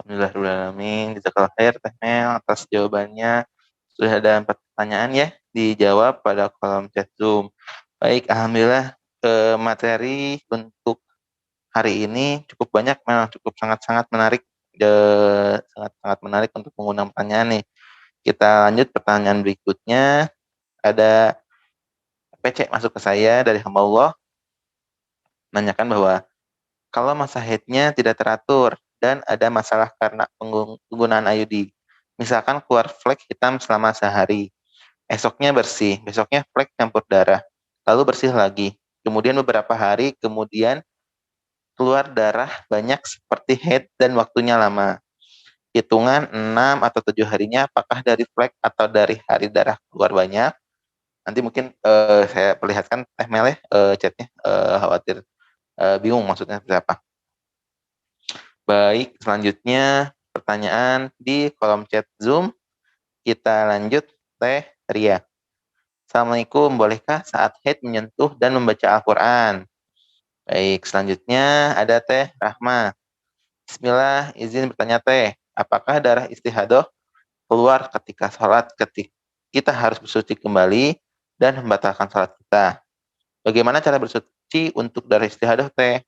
S1: Alhamdulillahirrahmanirrahim. Jazakallah khair Teh Mel atas jawabannya. Sudah ada 4 pertanyaan ya dijawab pada kolom chat Zoom. Baik, alhamdulillah materi untuk hari ini cukup banyak, memang cukup sangat-sangat menarik, sangat-sangat menarik untuk mengundang pertanyaan nih. Kita lanjut pertanyaan berikutnya. Ada PC masuk ke saya dari hamba Allah, menanyakan bahwa kalau masa haidnya tidak teratur dan ada masalah karena penggunaan IUD, misalkan keluar flek hitam selama sehari, esoknya bersih, besoknya flek campur darah, lalu bersih lagi, kemudian beberapa hari kemudian keluar darah banyak seperti haid dan waktunya lama. Hitungan 6 atau 7 harinya apakah dari flek atau dari hari darah keluar banyak? Nanti mungkin saya perlihatkan Teh Meleh chatnya, khawatir bingung maksudnya seperti apa. Baik, selanjutnya pertanyaan di kolom chat Zoom. Kita lanjut Teh Ria. Assalamualaikum, bolehkah saat haid menyentuh dan membaca Al-Quran? Baik, selanjutnya ada Teh Rahma. Bismillah, izin bertanya Teh, apakah darah istihadah keluar ketika sholat ketika kita harus bersuci kembali dan membatalkan sholat kita? Bagaimana cara bersuci untuk darah istihadah Teh?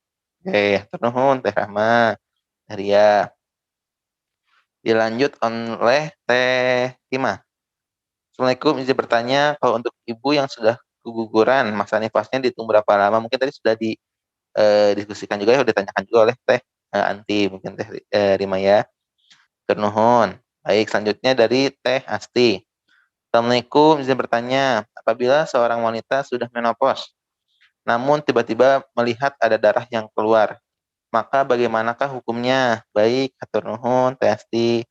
S1: Ternuhun Teh Rahma, Ria. Dilanjut oleh Teh Tima. Assalamualaikum, izin bertanya, kalau untuk ibu yang sudah keguguran, masa nifasnya dihitung berapa lama? Mungkin tadi sudah diskusikan juga ya, sudah ditanyakan juga oleh Teh Anti, mungkin Teh Rima ya. Ternuhun. Baik, selanjutnya dari Teh Asti. Assalamualaikum, izin bertanya, apabila seorang wanita sudah menopause, namun tiba-tiba melihat ada darah yang keluar, maka bagaimanakah hukumnya? Baik, hatur nuhun, Teh Asti.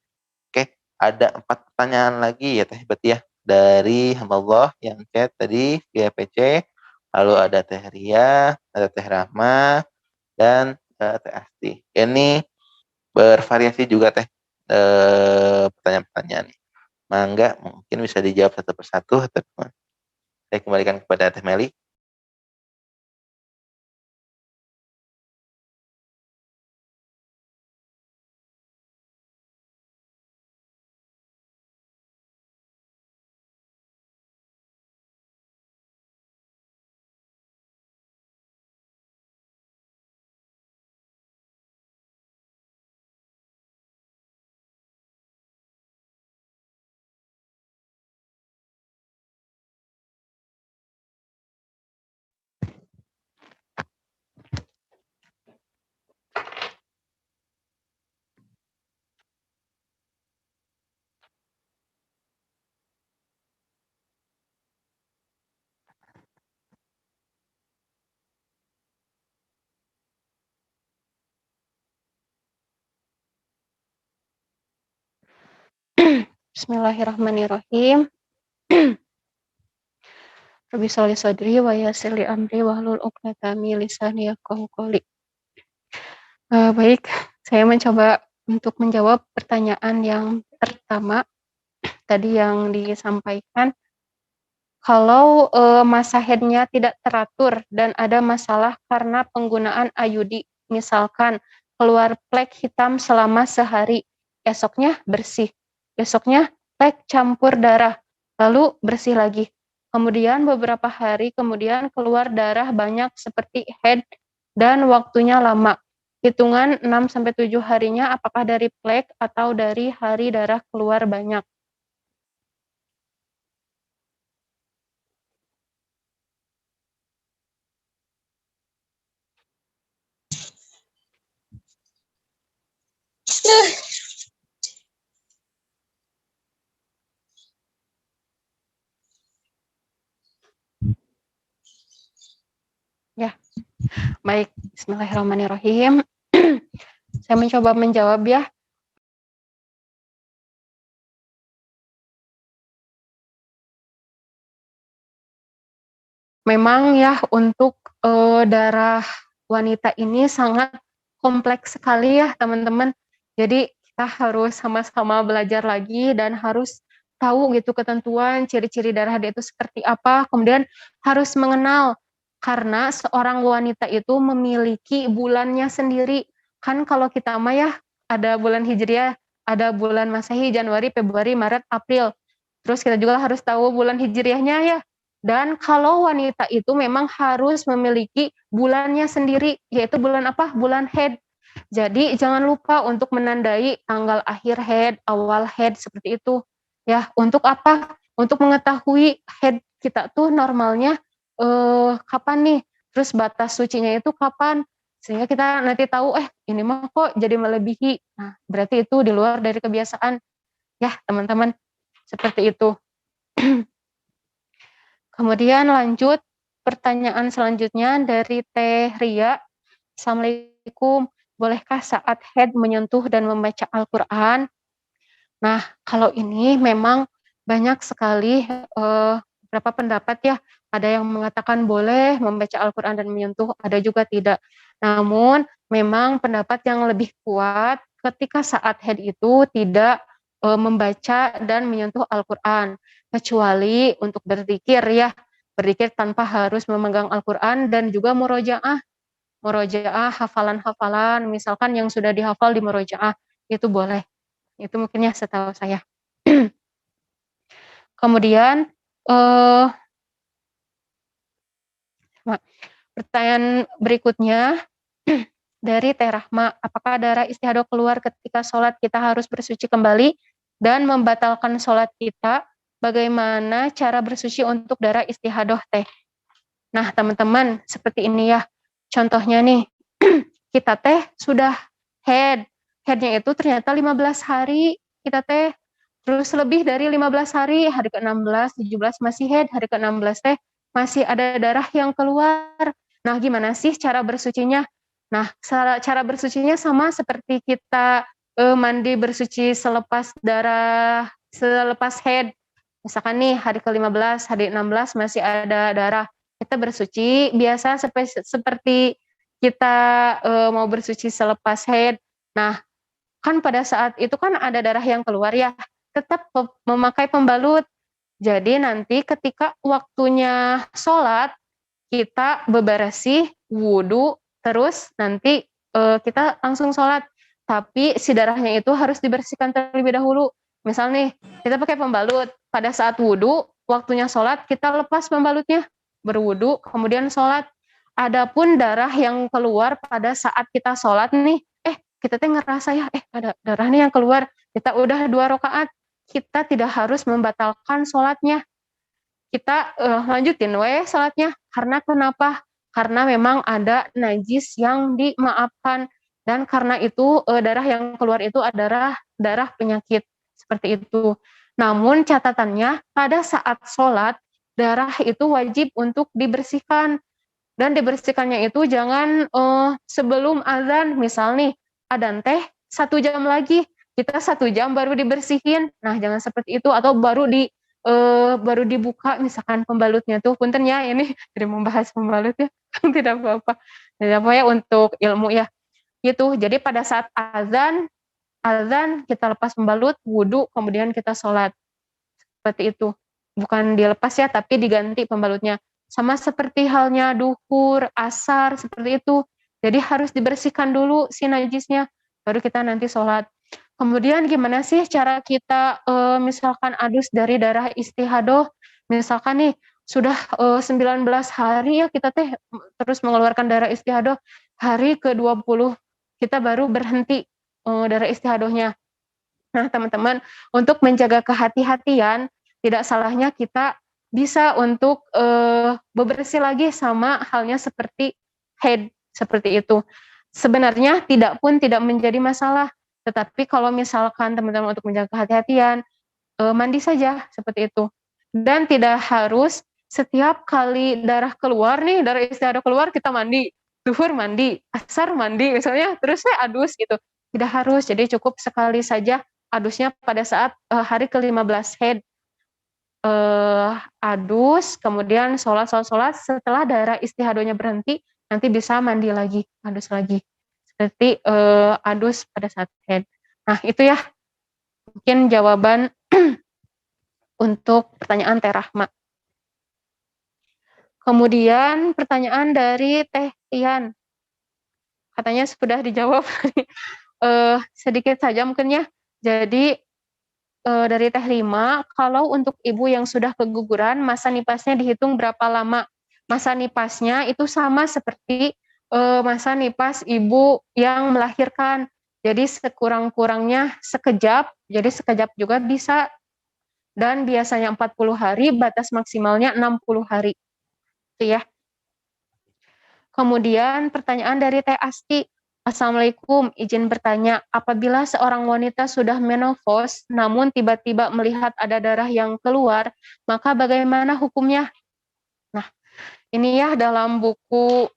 S1: Oke, ada 4 pertanyaan lagi ya Teh Beti ya, dari hamba Allah yang chat tadi via PC, lalu ada Teh Ria, ada Teh Rahma, dan Teh Asti. Ini bervariasi juga Teh pertanyaan-pertanyaan. Mangga mungkin bisa dijawab satu persatu. Saya kembalikan kepada Teh Meli.
S3: Bismillahirrahmanirrahim. Rabbi sholli sadri wa yassir li amri wahlul 'uqdatam min lisani yafqahu qouli. Baik, saya mencoba untuk menjawab pertanyaan yang pertama tadi yang disampaikan. Kalau masa haidnya tidak teratur dan ada masalah karena penggunaan IUD, misalkan keluar flek hitam selama sehari, esoknya bersih, besoknya flek campur darah, lalu bersih lagi. Kemudian beberapa hari kemudian keluar darah banyak seperti haid dan waktunya lama. Hitungan 6-7 harinya apakah dari flek atau dari hari darah keluar banyak? Ya, baik. Bismillahirrahmanirrahim. Saya mencoba menjawab ya. Memang ya untuk darah wanita ini sangat kompleks sekali ya teman-teman. Jadi kita harus sama-sama belajar lagi dan harus tahu gitu ketentuan ciri-ciri darah dia itu seperti apa. Kemudian harus mengenal karena seorang wanita itu memiliki bulannya sendiri. Kan kalau kita mah ya ada bulan Hijriah, ada bulan Masehi, Januari, Februari, Maret, April. Terus kita juga harus tahu bulan Hijriahnya ya. Dan kalau wanita itu memang harus memiliki bulannya sendiri, yaitu bulan apa? Bulan haid. Jadi jangan lupa untuk menandai tanggal akhir haid, awal haid seperti itu. Ya, untuk apa? Untuk mengetahui haid kita tuh normalnya kapan nih? Terus batas sucinya itu kapan? Sehingga kita nanti tahu, ini mah kok jadi melebihi. Nah, berarti itu di luar dari kebiasaan. Ya, teman-teman, seperti itu. Kemudian lanjut, pertanyaan selanjutnya dari Teh Ria. Assalamualaikum, bolehkah saat haid menyentuh dan membaca Al-Quran? Nah, kalau ini memang banyak sekali beberapa pendapat ya. Ada yang mengatakan boleh membaca Al-Quran dan menyentuh, ada juga tidak. Namun, memang pendapat yang lebih kuat ketika saat haid itu tidak membaca dan menyentuh Al-Quran. Kecuali untuk berzikir ya. Berzikir tanpa harus memegang Al-Quran dan juga murojaah. Murojaah, hafalan-hafalan, misalkan yang sudah dihafal di murojaah, itu boleh. Itu mungkinnya setahu saya. Kemudian pertanyaan berikutnya dari Teh Rahma, apakah darah istihadah keluar ketika sholat kita harus bersuci kembali dan membatalkan sholat kita? Bagaimana cara bersuci untuk darah istihadah Teh? Nah teman-teman, seperti ini ya. Contohnya nih, kita Teh sudah headnya itu ternyata 15 hari kita Teh. Terus lebih dari 15 hari, hari ke-16, 17 masih haid, hari ke-16 Teh masih ada darah yang keluar. Nah, gimana sih cara bersucinya? Nah, cara bersucinya sama seperti kita mandi bersuci selepas haid. Misalkan nih hari ke-15, hari 16 masih ada darah. Kita bersuci biasa seperti kita mau bersuci selepas haid. Nah, kan pada saat itu kan ada darah yang keluar ya, tetap memakai pembalut. Jadi nanti ketika waktunya sholat, kita bebersih, wudhu, terus nanti kita langsung sholat. Tapi si darahnya itu harus dibersihkan terlebih dahulu. Misal nih, kita pakai pembalut. Pada saat wudhu, waktunya sholat, kita lepas pembalutnya. Berwudhu, kemudian sholat. Adapun darah yang keluar pada saat kita sholat nih, kita ngerasa ya, ada darah nih yang keluar. Kita udah 2 rakaat. Kita tidak harus membatalkan sholatnya. Kita lanjutin sholatnya. Karena kenapa? Karena memang ada najis yang dimaafkan. Dan karena itu darah yang keluar itu adalah darah penyakit. Seperti itu. Namun catatannya pada saat sholat, darah itu wajib untuk dibersihkan. Dan dibersihkannya itu jangan sebelum azan. Misal nih, adzan teh 1 jam lagi, kita 1 jam baru dibersihin. Nah, jangan seperti itu, atau baru dibuka misalkan pembalutnya tuh. Punten ya, ini jadi membahas pembalut ya. Tidak apa-apa. Tidak apa ya, untuk ilmu ya. Gitu. Jadi pada saat azan kita lepas pembalut, wudhu, kemudian kita sholat. Seperti itu. Bukan dilepas ya, tapi diganti pembalutnya. Sama seperti halnya duhur, asar, seperti itu. Jadi harus dibersihkan dulu si najisnya, baru kita nanti sholat. Kemudian gimana sih cara kita misalkan adus dari darah istihadah? Misalkan nih sudah 19 hari ya kita teh terus mengeluarkan darah istihadah, hari ke-20 kita baru berhenti darah istihadahnya. Nah teman-teman, untuk menjaga kehati-hatian, tidak salahnya kita bisa untuk bebersih lagi sama halnya seperti haid. Seperti itu. Sebenarnya tidak menjadi masalah. Tetapi kalau misalkan teman-teman untuk menjaga kehati-hatian, mandi saja seperti itu. Dan tidak harus setiap kali darah keluar nih, darah istihadah keluar kita mandi. Duhur mandi, asar mandi misalnya, terus saya adus gitu. Tidak harus, jadi cukup sekali saja adusnya pada saat hari ke-15 haid. Adus, kemudian sholat, setelah darah istihadahnya berhenti, nanti bisa mandi lagi, adus lagi. Seperti adus pada saat haid. Nah, itu ya mungkin jawaban untuk pertanyaan Teh Rahma. Kemudian pertanyaan dari Teh Tian. Katanya sudah dijawab. sedikit saja mungkin ya. Jadi dari Teh Rima, kalau untuk ibu yang sudah keguguran, masa nipasnya dihitung berapa lama? Masa nipasnya itu sama seperti masa nipas ibu yang melahirkan. Jadi sekurang-kurangnya sekejap, jadi sekejap juga bisa, dan biasanya 40 hari, batas maksimalnya 60 hari. Itu ya. Kemudian pertanyaan dari Teh Asti. Assalamualaikum, izin bertanya, apabila seorang wanita sudah menopause namun tiba-tiba melihat ada darah yang keluar, maka bagaimana hukumnya? Nah, ini ya dalam buku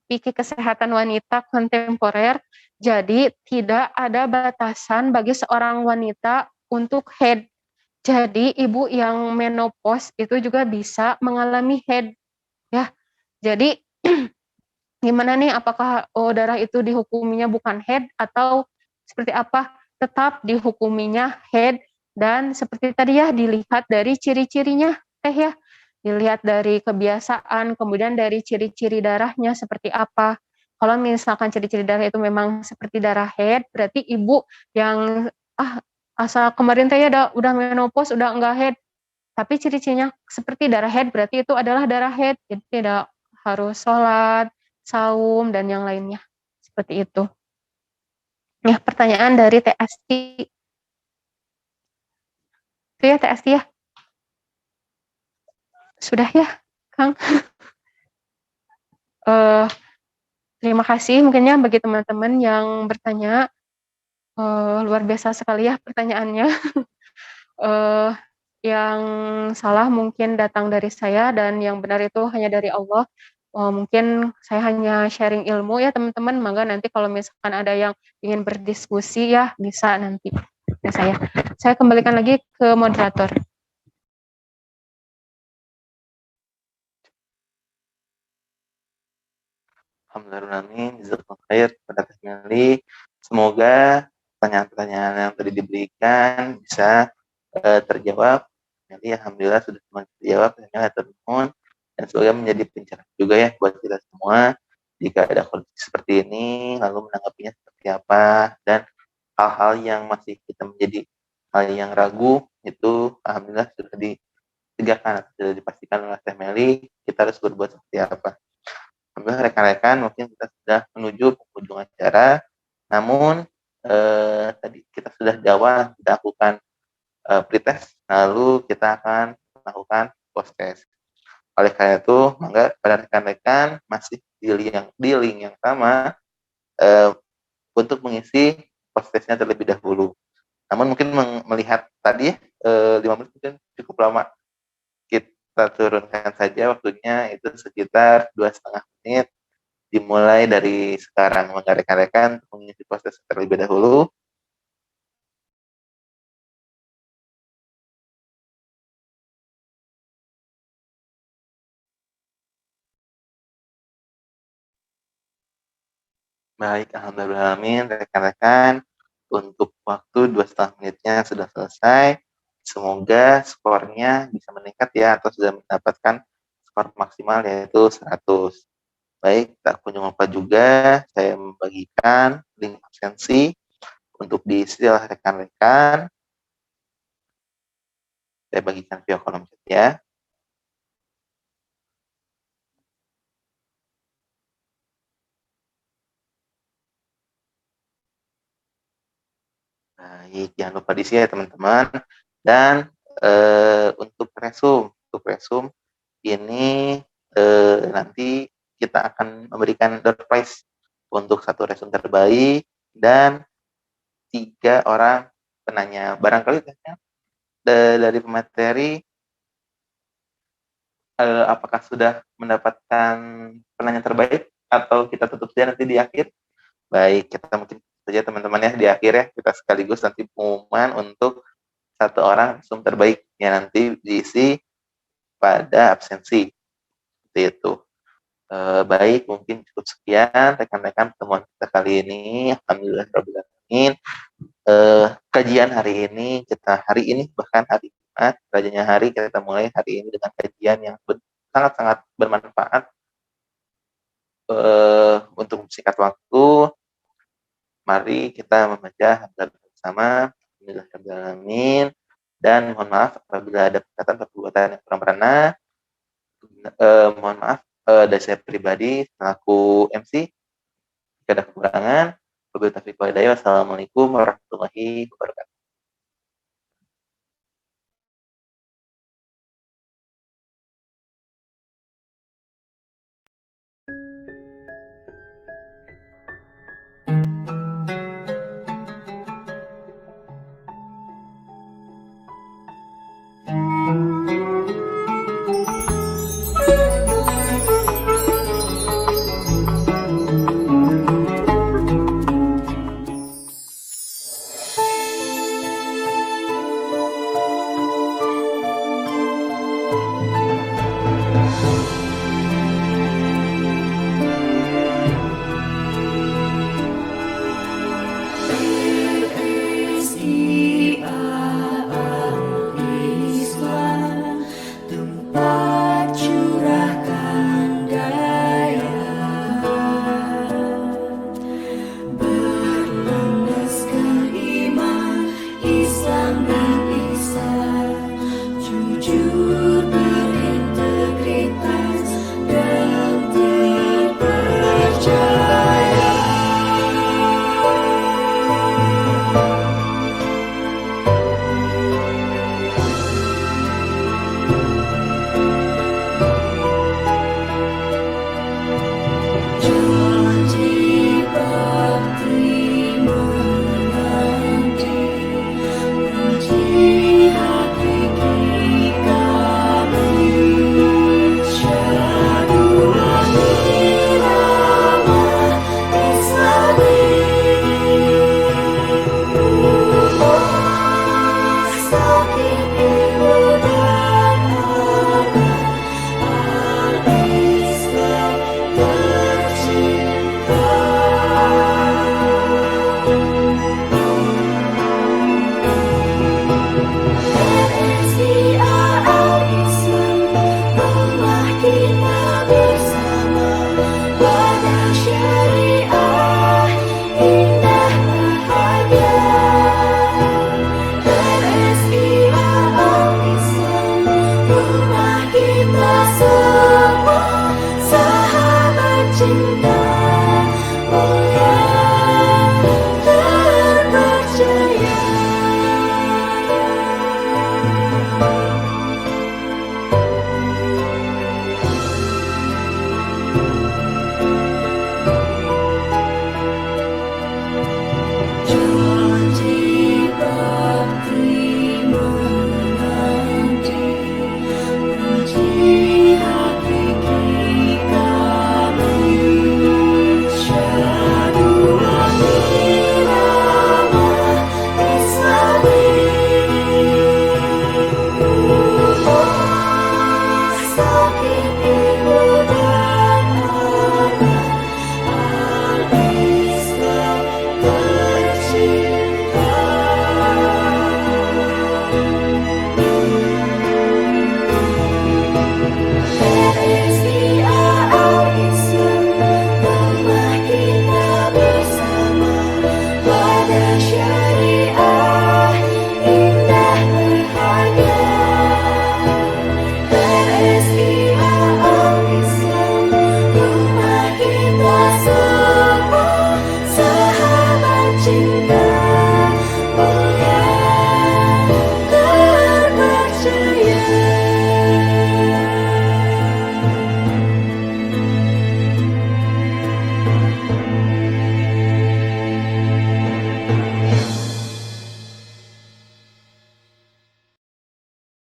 S3: Fikih Kesehatan Wanita Kontemporer, jadi tidak ada batasan bagi seorang wanita untuk haid. Jadi ibu yang menopause itu juga bisa mengalami haid ya. Jadi gimana nih, apakah darah itu dihukuminya bukan haid atau seperti apa? Tetap dihukuminya haid, dan seperti tadi ya, dilihat dari ciri-cirinya Teh ya. Dilihat dari kebiasaan, kemudian dari ciri-ciri darahnya seperti apa. Kalau misalkan ciri-ciri darah itu memang seperti darah haid, berarti ibu yang asal kemarin Teh ya udah menopause, udah enggak haid, tapi ciri-cirinya seperti darah haid, berarti itu adalah darah haid. Jadi tidak harus sholat, saum, dan yang lainnya. Seperti itu. Ya, pertanyaan dari Teh Asti. Itu ya Teh Asti ya? Sudah ya, Kang? Terima kasih mungkinnya bagi teman-teman yang bertanya. Luar biasa sekali ya pertanyaannya. Yang salah mungkin datang dari saya, dan yang benar itu hanya dari Allah. Mungkin saya hanya sharing ilmu ya teman-teman, mangga nanti kalau misalkan ada yang ingin berdiskusi ya bisa nanti ya saya kembalikan lagi ke moderator.
S1: Alhamdulillah, jazakallahu khair kepada Teh Meli. Semoga pertanyaan-pertanyaan yang tadi diberikan bisa terjawab. Meli alhamdulillah sudah semua terjawab, termohon, dan semoga menjadi pencerahan juga ya buat kita semua jika ada kondisi seperti ini, lalu menanggapinya seperti apa, dan hal-hal yang masih kita menjadi hal yang ragu itu alhamdulillah sudah ditegakkan, sudah dipastikan oleh Teh Meli, kita harus berbuat seperti apa. Alhamdulillah rekan-rekan, mungkin kita sudah menuju penghujung acara, namun tadi kita sudah di awal kita lakukan pretest, lalu kita akan melakukan post-test. Oleh karena itu, maka pada rekan-rekan masih di link yang sama untuk mengisi post-testnya terlebih dahulu. Namun mungkin melihat tadi 5 menit mungkin cukup lama. Kita turunkan saja waktunya itu sekitar 2,5 menit, dimulai dari sekarang. Maka rekan-rekan mengisi proses terlebih dahulu. Baik, alhamdulillah, rekan-rekan, untuk waktu 2,5 menitnya sudah selesai. Semoga skornya bisa meningkat ya, atau sudah mendapatkan skor maksimal yaitu 100. Baik, tak kunjung lupa juga saya membagikan link absensi untuk diisi oleh rekan-rekan. Saya bagikan via kolom chat ya. Baik, jangan lupa diisi ya teman-teman. Dan untuk resum ini nanti kita akan memberikan door prize untuk satu resum terbaik dan 3 orang penanya. Barangkali dari pemateri apakah sudah mendapatkan penanya terbaik atau kita tutup saja nanti di akhir? Baik, kita mungkin saja teman-teman ya di akhir ya, kita sekaligus nanti pengumuman untuk 1 orang resum terbaik yang nanti diisi pada absensi. Seperti itu. Baik, mungkin cukup sekian rekan-rekan pertemuan kita kali ini. Alhamdulillahirabbil alamin. Kajian hari ini bahkan hari Jumat, rajanya hari, kita mulai hari ini dengan kajian yang sangat-sangat bermanfaat untuk singkat waktu. Mari kita membaca hamdalah bersama. Alhamdulillahirrahmanirrahim. Dan mohon maaf apabila ada perkataan-perbuatan yang kurang berkenan. Mohon maaf dari saya pribadi selaku MC. Jika ada kekurangan, wabillahi taufiq wal hidayah. Wassalamualaikum warahmatullahi wabarakatuh.